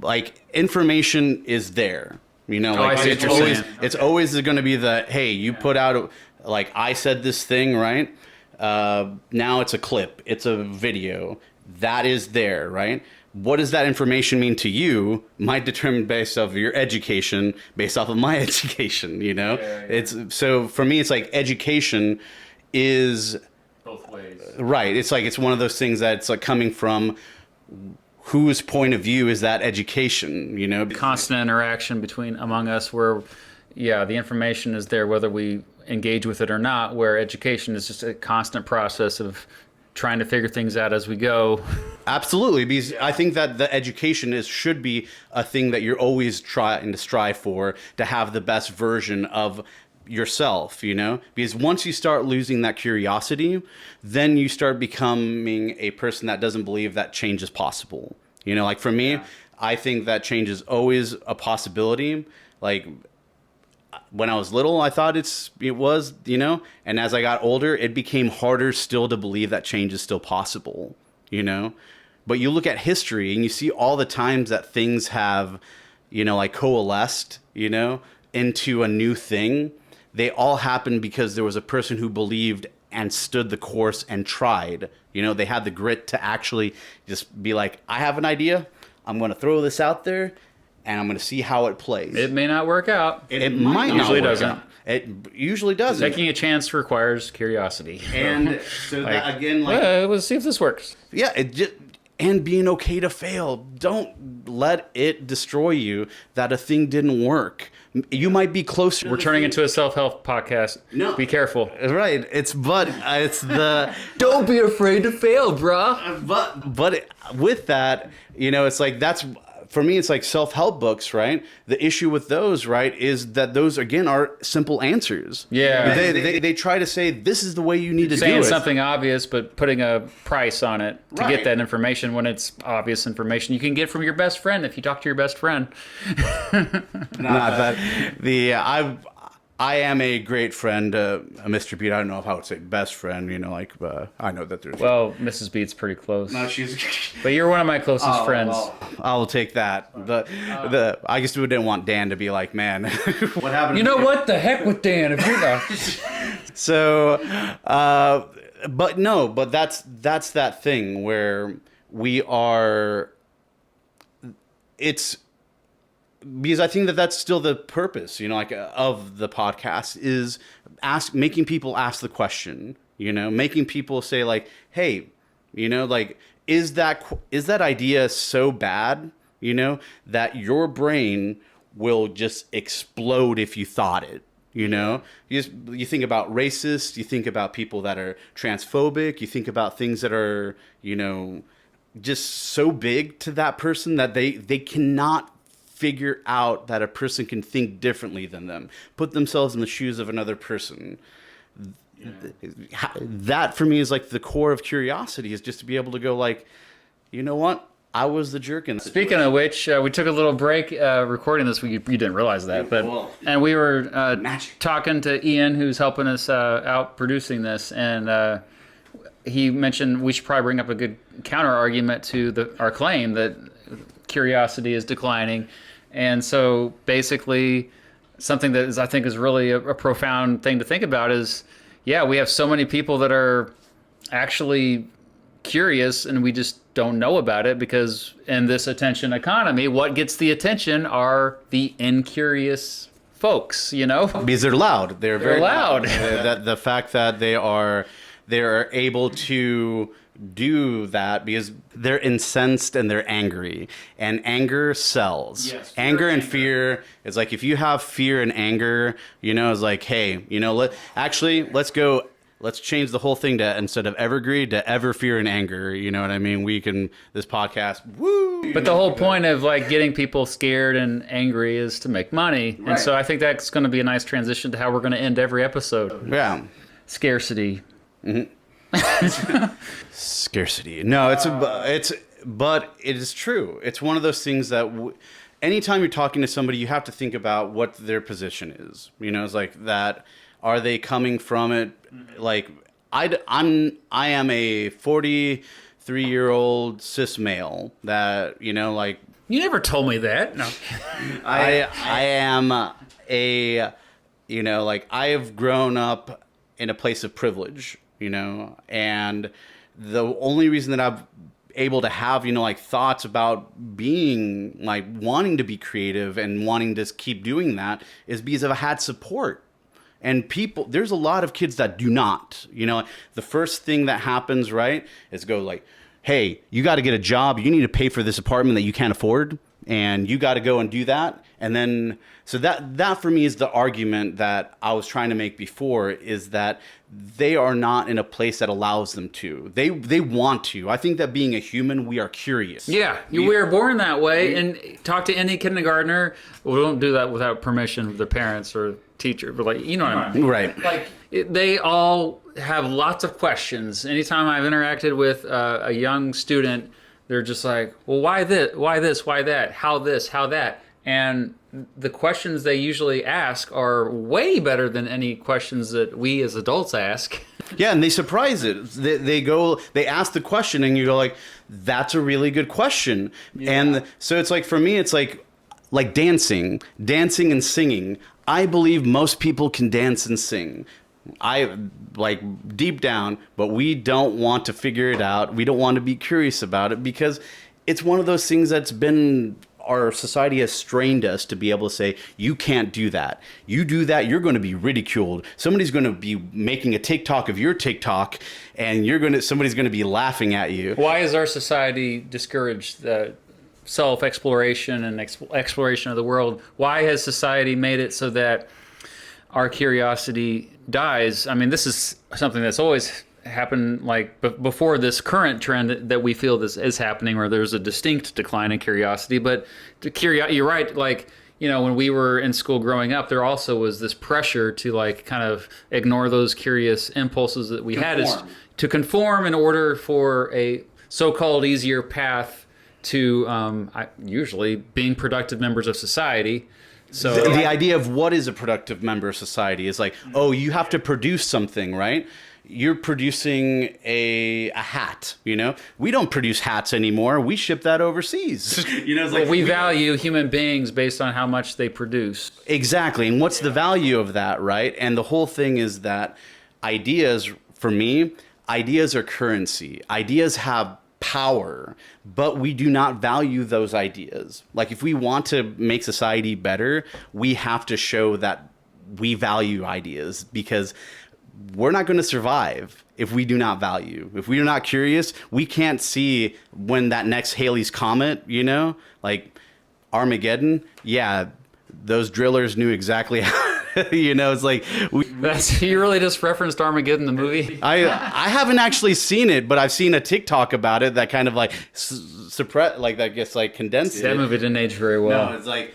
Like, information is there. You know, like I see what you're saying. it's always going to be hey, you put out, like, I said this thing, right? Now it's a clip, it's a video that is there, right? What does that information mean to you might determine based off of your education, based off of my education, you know? It's so for me, it's like education is Both ways. right. It's like it's one of those things that it's like coming from whose point of view is that education, you know? Constant interaction among us where, the information is there whether we engage with it or not, where education is just a constant process of trying to figure things out as we go. Absolutely, because I think that the education should be a thing that you're always trying to strive for, to have the best version of yourself, you know? Because once you start losing that curiosity, then you start becoming a person that doesn't believe that change is possible. You know, like for me, I think that change is always a possibility. Like when I was little, I thought it was, you know, and as I got older, it became harder still to believe that change is still possible, you know? But you look at history and you see all the times that things have, you know, like coalesced, you know, into a new thing. They all happened because there was a person who believed and stood the course and tried. You know, they had the grit to actually just be like, I have an idea. I'm going to throw this out there and I'm going to see how it plays. It may not work out. It might not usually work doesn't. out. It usually doesn't. Taking a chance requires curiosity. And so that again, like, let's see if this works. yeah, and being okay to fail. Don't let it destroy you that a thing didn't work. You might be closer. We're turning into a self-help podcast. No. Be careful. Right. It's the Don't be afraid to fail, bruh. but with that, you know, it's like that's for me. It's like self-help books, right? The issue with those, right, is that those again are simple answers. Yeah. They try to say this is the way you need to do Saying it. something obvious, but putting a price on it to Right. get that information when it's obvious information you can get from your best friend if you talk to your best friend. Not that I am a great friend, Mr. Beat. I don't know if I would say best friend. You know, like I know that there's. Well, Mrs. Beat's pretty close. No, she's. But you're one of my closest friends. Well, I'll take that. I guess we didn't want Dan to be like, man, what happened? You know what? The heck with Dan if you're not. So, but that's that thing where we are. It's. Because I think that that's still the purpose, you know, like of the podcast is making people ask the question, you know, making people say like, hey, you know, like, is that idea so bad, you know, that your brain will just explode if you thought it, you know? You think about racists, you think about people that are transphobic, you think about things that are, you know, just so big to that person that they cannot figure out that a person can think differently than them, put themselves in the shoes of another person. Yeah. That for me is like the core of curiosity, is just to be able to go like, you know what? I was the jerk in this. Speaking of which, we took a little break recording this week. You didn't realize that, but and we were talking to Ian, who's helping us out producing this, and he mentioned we should probably bring up a good counter argument to our claim that curiosity is declining. And so basically something that I think is really a profound thing to think about is, we have so many people that are actually curious and we just don't know about it, because in this attention economy, what gets the attention are the incurious folks, you know? Because they're loud. They're very loud. The fact that they're able to do that because they're incensed and they're angry, and anger sells. Yes, anger and fear is like, if you have fear and anger, you know, it's like, hey, you know, let's change the whole thing to, instead of Evergreed, to ever fear and anger. You know what I mean? This podcast, woo! But the whole point of like getting people scared and angry is to make money. Right. And so I think that's going to be a nice transition to how we're going to end every episode. Yeah. Scarcity. Mm-hmm. Scarcity. No, but it is true. It's one of those things that anytime you're talking to somebody, you have to think about what their position is. You know, it's like that. Are they coming from it? Like I am a 43-year-old cis male that, you know, like You never told me that. No. I am a, you know, like I have grown up in a place of privilege, you know, and the only reason that I'm able to have, you know, like thoughts about being like wanting to be creative and wanting to keep doing that is because I've had support. And people, there's a lot of kids that do not, you know, the first thing that happens, right, is go like, hey, you got to get a job. You need to pay for this apartment that you can't afford. And you got to go and do that. And then, so that for me is the argument that I was trying to make before, is that they are not in a place that allows them to. They want to. I think that being a human, we are curious. Yeah, we are born that way. And talk to any kindergartner. We don't do that without permission of their parents or teacher. But like, you know what I mean? Right. Like they all have lots of questions. Anytime I've interacted with a young student, they're just like, well, why this, why that, how this, how that? And the questions they usually ask are way better than any questions that we as adults ask. Yeah, and they surprise it. They ask the question, and you go like, that's a really good question. Yeah. And so it's like, for me, it's like dancing and singing. I believe most people can dance and sing. I like deep down, but we don't want to figure it out. We don't want to be curious about it because it's one of those things that's been, our society has strained us to be able to say, you can't do that. You do that, you're going to be ridiculed. Somebody's going to be making a TikTok of your TikTok, and somebody's going to be laughing at you. Why is our society discouraged self-exploration and exploration of the world? Why has society made it so that our curiosity dies? I mean, this is something that's always happened, like before this current trend that we feel this is happening, where there's a distinct decline in curiosity. But you're right. Like, you know, when we were in school growing up, there also was this pressure to like kind of ignore those curious impulses that we had, is to conform in order for a so-called easier path to usually being productive members of society. So the idea of what is a productive member of society is like, oh, you have to produce something, right? You're producing a hat, you know? We don't produce hats anymore. We ship that overseas. You know, it's like we value human beings based on how much they produce. Exactly. And what's the value of that, right? And the whole thing is that ideas, for me, ideas are currency. Ideas have power, but we do not value those ideas. Like, if we want to make society better, we have to show that we value ideas, because we're not going to survive if we do not value. If we are not curious, we can't see when that next Halley's Comet, you know, like Armageddon. Yeah, those drillers knew exactly how. You know, it's like you really just referenced Armageddon, the movie. I haven't actually seen it, but I've seen a TikTok about it that kind of like suppress, like that gets like condensed. That movie didn't age very well. No, it's like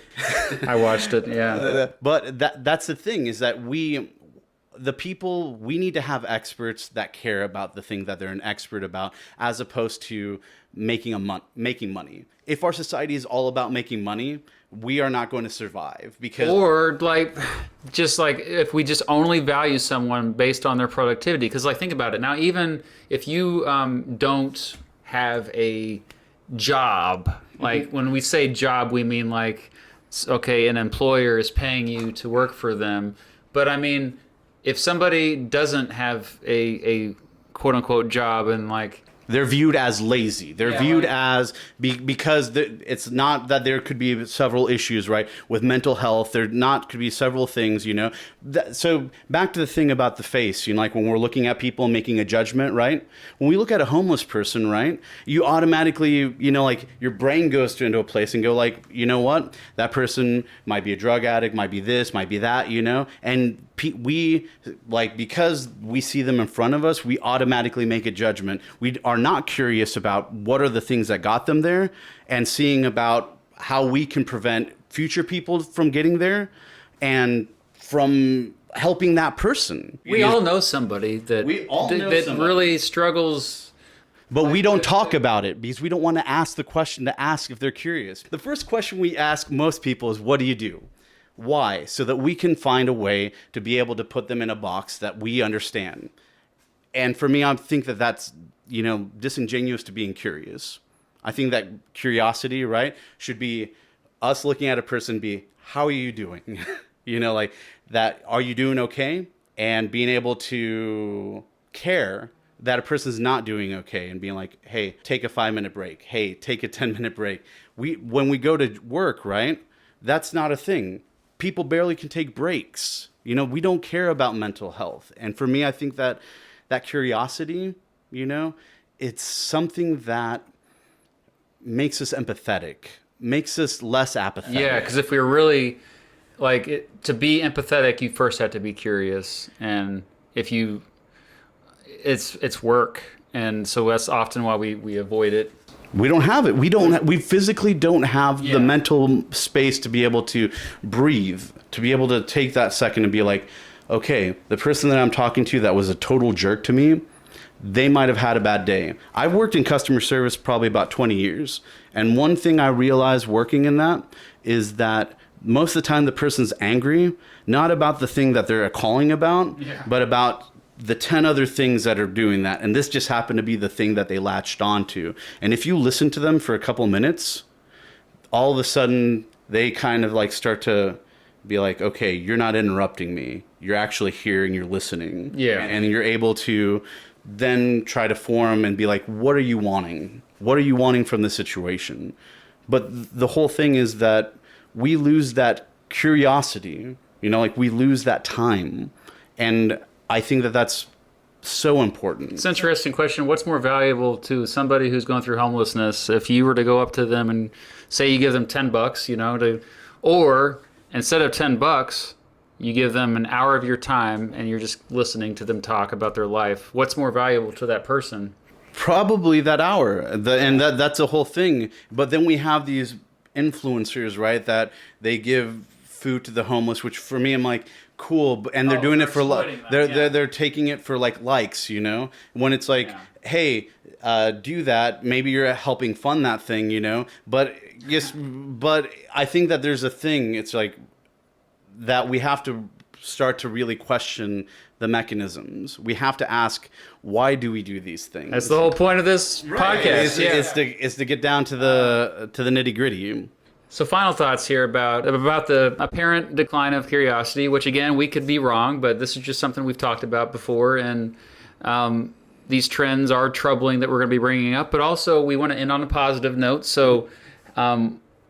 I watched it. Yeah, but that's the thing, is that we need to have experts that care about the thing that they're an expert about, as opposed to making money. If our society is all about making money, we are not going to survive. Or like, just like if we just only value someone based on their productivity. Because like, think about it now, even if you don't have a job, like when we say job, we mean like, okay, an employer is paying you to work for them. But I mean, if somebody doesn't have a quote unquote job, and like, they're viewed as lazy. They're viewed as because it's not that there could be several issues, right? With mental health, there could be several things, you know. So back to the thing about the face, you know, like when we're looking at people and making a judgment, right? When we look at a homeless person, right, you automatically, you know, like your brain goes into a place and go like, you know what? That person might be a drug addict, might be this, might be that, you know, and we like, because we see them in front of us, we automatically make a judgment. We are not curious about what are the things that got them there, and seeing about how we can prevent future people from getting there and from helping that person. We all know somebody that really struggles But we don't talk about it because we don't want to ask the question to ask if they're curious. The first question we ask most people is, what do you do? Why? So that we can find a way to be able to put them in a box that we understand. And for me, I think that that's, disingenuous to being curious. I think that curiosity, right, should be us looking at a person, be, how are you doing? Like that, are you doing okay? And being able to care that a person's not doing okay and being like, hey, take a 5-minute break. Hey, take a 10-minute break. When we go to work, right, that's not a thing. People barely can take breaks. We don't care about mental health. And for me, I think that curiosity, it's something that makes us empathetic, makes us less apathetic. Yeah, because if we were really to be empathetic, you first have to be curious, and if you, it's work, and so that's often why we avoid it. We don't have it. We physically don't have the mental space to be able to breathe, to be able to take that second and be like, okay, the person that I'm talking to that was a total jerk to me, they might have had a bad day. I've worked in customer service probably about 20 years. And one thing I realized working in that is that most of the time the person's angry, not about the thing that they're calling about, but about the 10 other things that are doing that. And this just happened to be the thing that they latched onto. And if you listen to them for a couple minutes, all of a sudden they kind of like start to be like, okay, you're not interrupting me. You're actually hearing, you're listening. Yeah. And you're able to then try to form and be like, what are you wanting? What are you wanting from the situation? But the whole thing is that we lose that curiosity, we lose that time. And I think that that's so important. It's an interesting question. What's more valuable to somebody who's going through homelessness if you were to go up to them and say you give them $10, or instead of $10, you give them an hour of your time and you're just listening to them talk about their life. What's more valuable to that person? Probably that hour. That's a whole thing. But then we have these influencers, right, that they give food to the homeless, which for me, I'm like, cool, and they're doing it for they're taking it for likes, when it's like, hey, do that, maybe you're helping fund that thing, but I think that there's a thing, it's like that we have to start to really question the mechanisms. We have to ask, why do we do these things? That's the whole point of this podcast. Is to get down to the nitty gritty. So final thoughts here about the apparent decline of curiosity, which again, we could be wrong, but this is just something we've talked about before. And these trends are troubling that we're going to be bringing up, but also we want to end on a positive note. So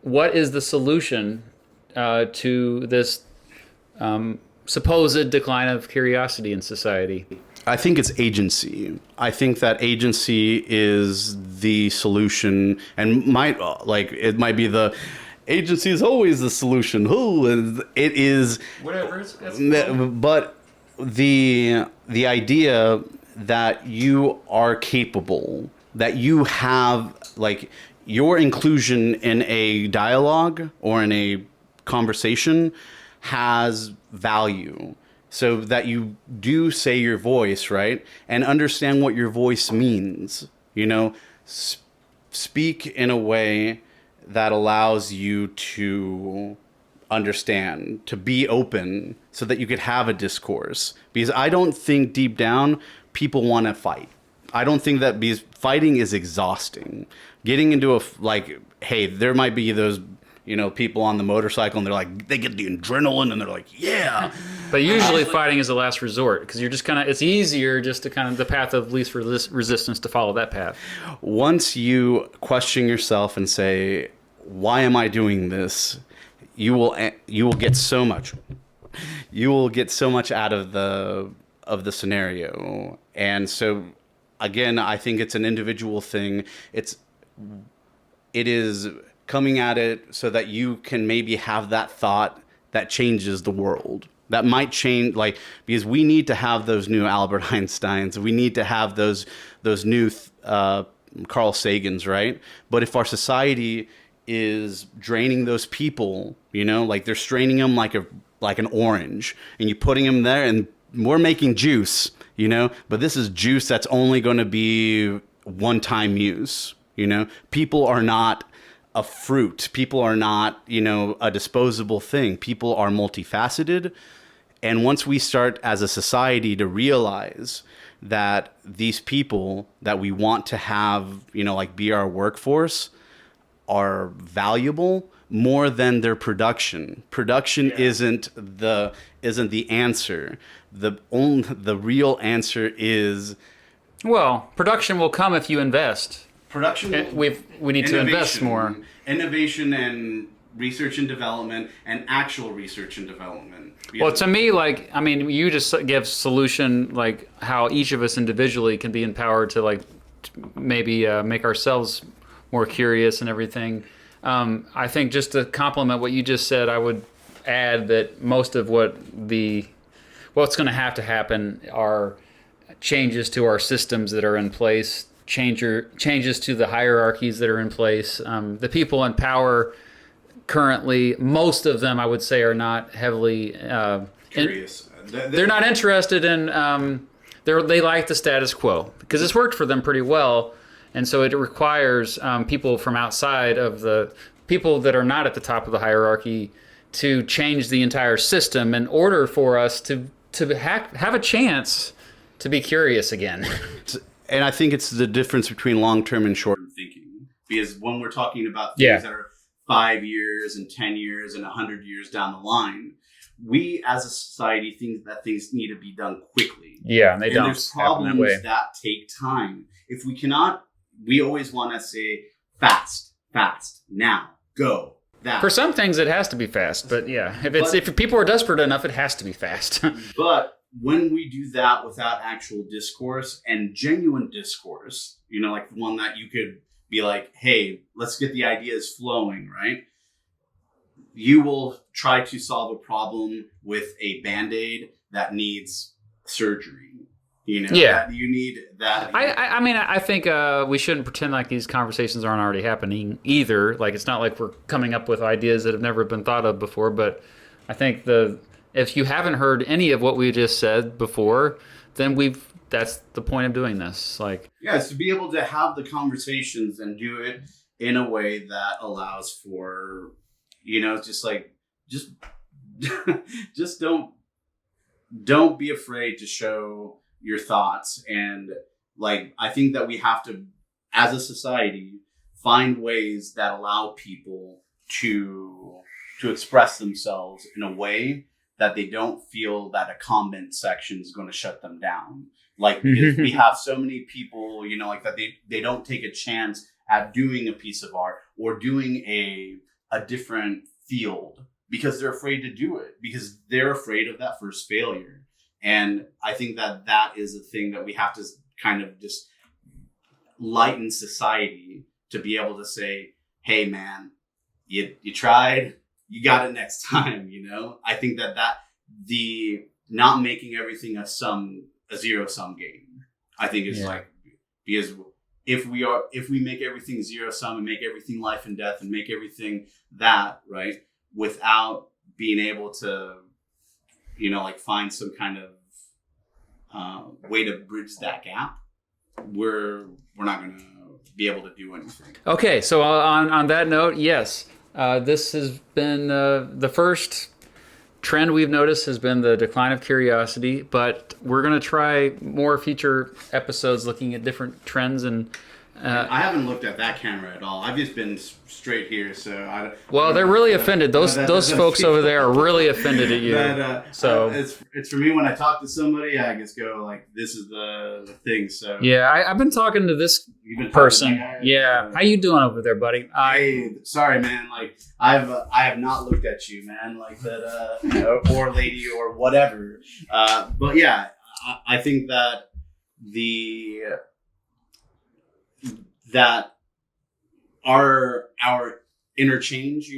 what is the solution to this supposed decline of curiosity in society? I think it's agency. I think that agency is the solution, and it might be the agency is always the solution. It is whatever. But the idea that you are capable, that you have your inclusion in a dialogue or in a conversation has value. So that you do say your voice, right? And understand what your voice means. Speak in a way that allows you to understand, to be open, so that you could have a discourse. Because I don't think deep down people want to fight. I don't think that, because fighting is exhausting. Getting into hey, there might be those people on the motorcycle and they get the adrenaline and they're like, yeah. But usually fighting is the last resort, because you're just it's easier just to the path of least resistance to follow that path. Once you question yourself and say, why am I doing this? You will get so much. You will get so much out of the scenario. And so again, I think it's an individual thing. It is coming at it so that you can maybe have that thought that changes the world. That might change, because we need to have those new Albert Einsteins. We need to have those new Carl Sagans, right? But if our society is draining those people, they're straining them like an orange, and you're putting them there, and we're making juice, but this is juice that's only going to be one-time use. People are not a fruit. People are not, a disposable thing. People are multifaceted. And once we start as a society to realize that these people that we want to have, like be our workforce are valuable more than their production. Production isn't the answer. The real answer is, well, production will come if you invest. Production. We need to invest more. Innovation and research and development, and actual research and development. Well, to me, you just give solution like how each of us individually can be empowered to maybe make ourselves more curious and everything. I think just to complement what you just said, I would add that most of what's going to happen are changes to our systems that are in place, changes to the hierarchies that are in place. The people in power currently, most of them, I would say, are not heavily curious. They're not interested in. They like the status quo because it's worked for them pretty well, and so it requires people from outside of the people that are not at the top of the hierarchy to change the entire system in order for us to have a chance to be curious again. And I think it's the difference between long-term and short-term thinking. Because when we're talking about things that are 5 years and 10 years and 100 years down the line, we as a society think that things need to be done quickly. Yeah, and they don't. There's problems that take time. If we cannot, we always want to say fast, now, go. That. For some things, it has to be fast. But yeah, if people are desperate enough, it has to be fast. But when we do that without actual discourse and genuine discourse, like one that you could be like, hey, let's get the ideas flowing, right? You will try to solve a problem with a Band-Aid that needs surgery. That you need that. I think we shouldn't pretend like these conversations aren't already happening either. Like, it's not like we're coming up with ideas that have never been thought of before. But I think if you haven't heard any of what we just said before, then that's the point of doing this. It's to be able to have the conversations and do it in a way that allows for, just don't be afraid to show your thoughts. And I think that we have to, as a society, find ways that allow people to express themselves in a way that they don't feel that a comment section is going to shut them down. Because we have so many people, that they don't take a chance at doing a piece of art or doing a different field because they're afraid to do it, because they're afraid of that first failure. And I think that is a thing that we have to kind of just lighten society to be able to say, hey, man, you tried, you got it next time, I think that the not making everything a zero-sum game, I think is because if we make everything zero-sum and make everything life and death and make everything that, right, without being able to, find some kind of way to bridge that gap, we're not going to be able to do anything. Okay, so on that note, yes, this has been the first trend we've noticed has been the decline of curiosity, but we're going to try more future episodes looking at different trends and I haven't looked at that camera at all. I've just been straight here, so they're really offended. Those folks over there are really offended at you. So it's for me when I talk to somebody, I just go this is the thing. So yeah, I've been talking to this person. How you doing over there, buddy? Hey, sorry, man. I have not looked at you, man. Or lady or whatever. But yeah, I think that that our interchange,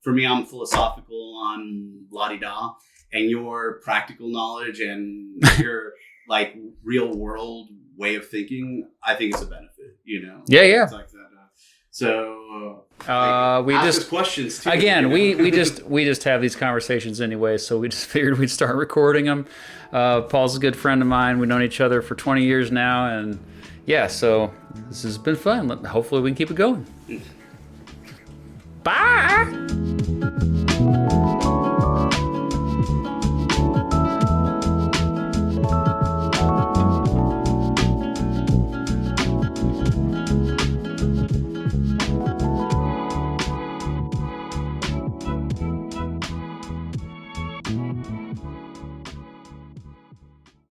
for me, I'm philosophical on la-di-da, and your practical knowledge and your real world way of thinking, I think it's a benefit, Yeah. It's like that. So we ask just us questions too, again. We just have these conversations anyway, so we just figured we'd start recording them. Paul's a good friend of mine. We've known each other for 20 years now, and yeah, so this has been fun. Hopefully we can keep it going. Bye.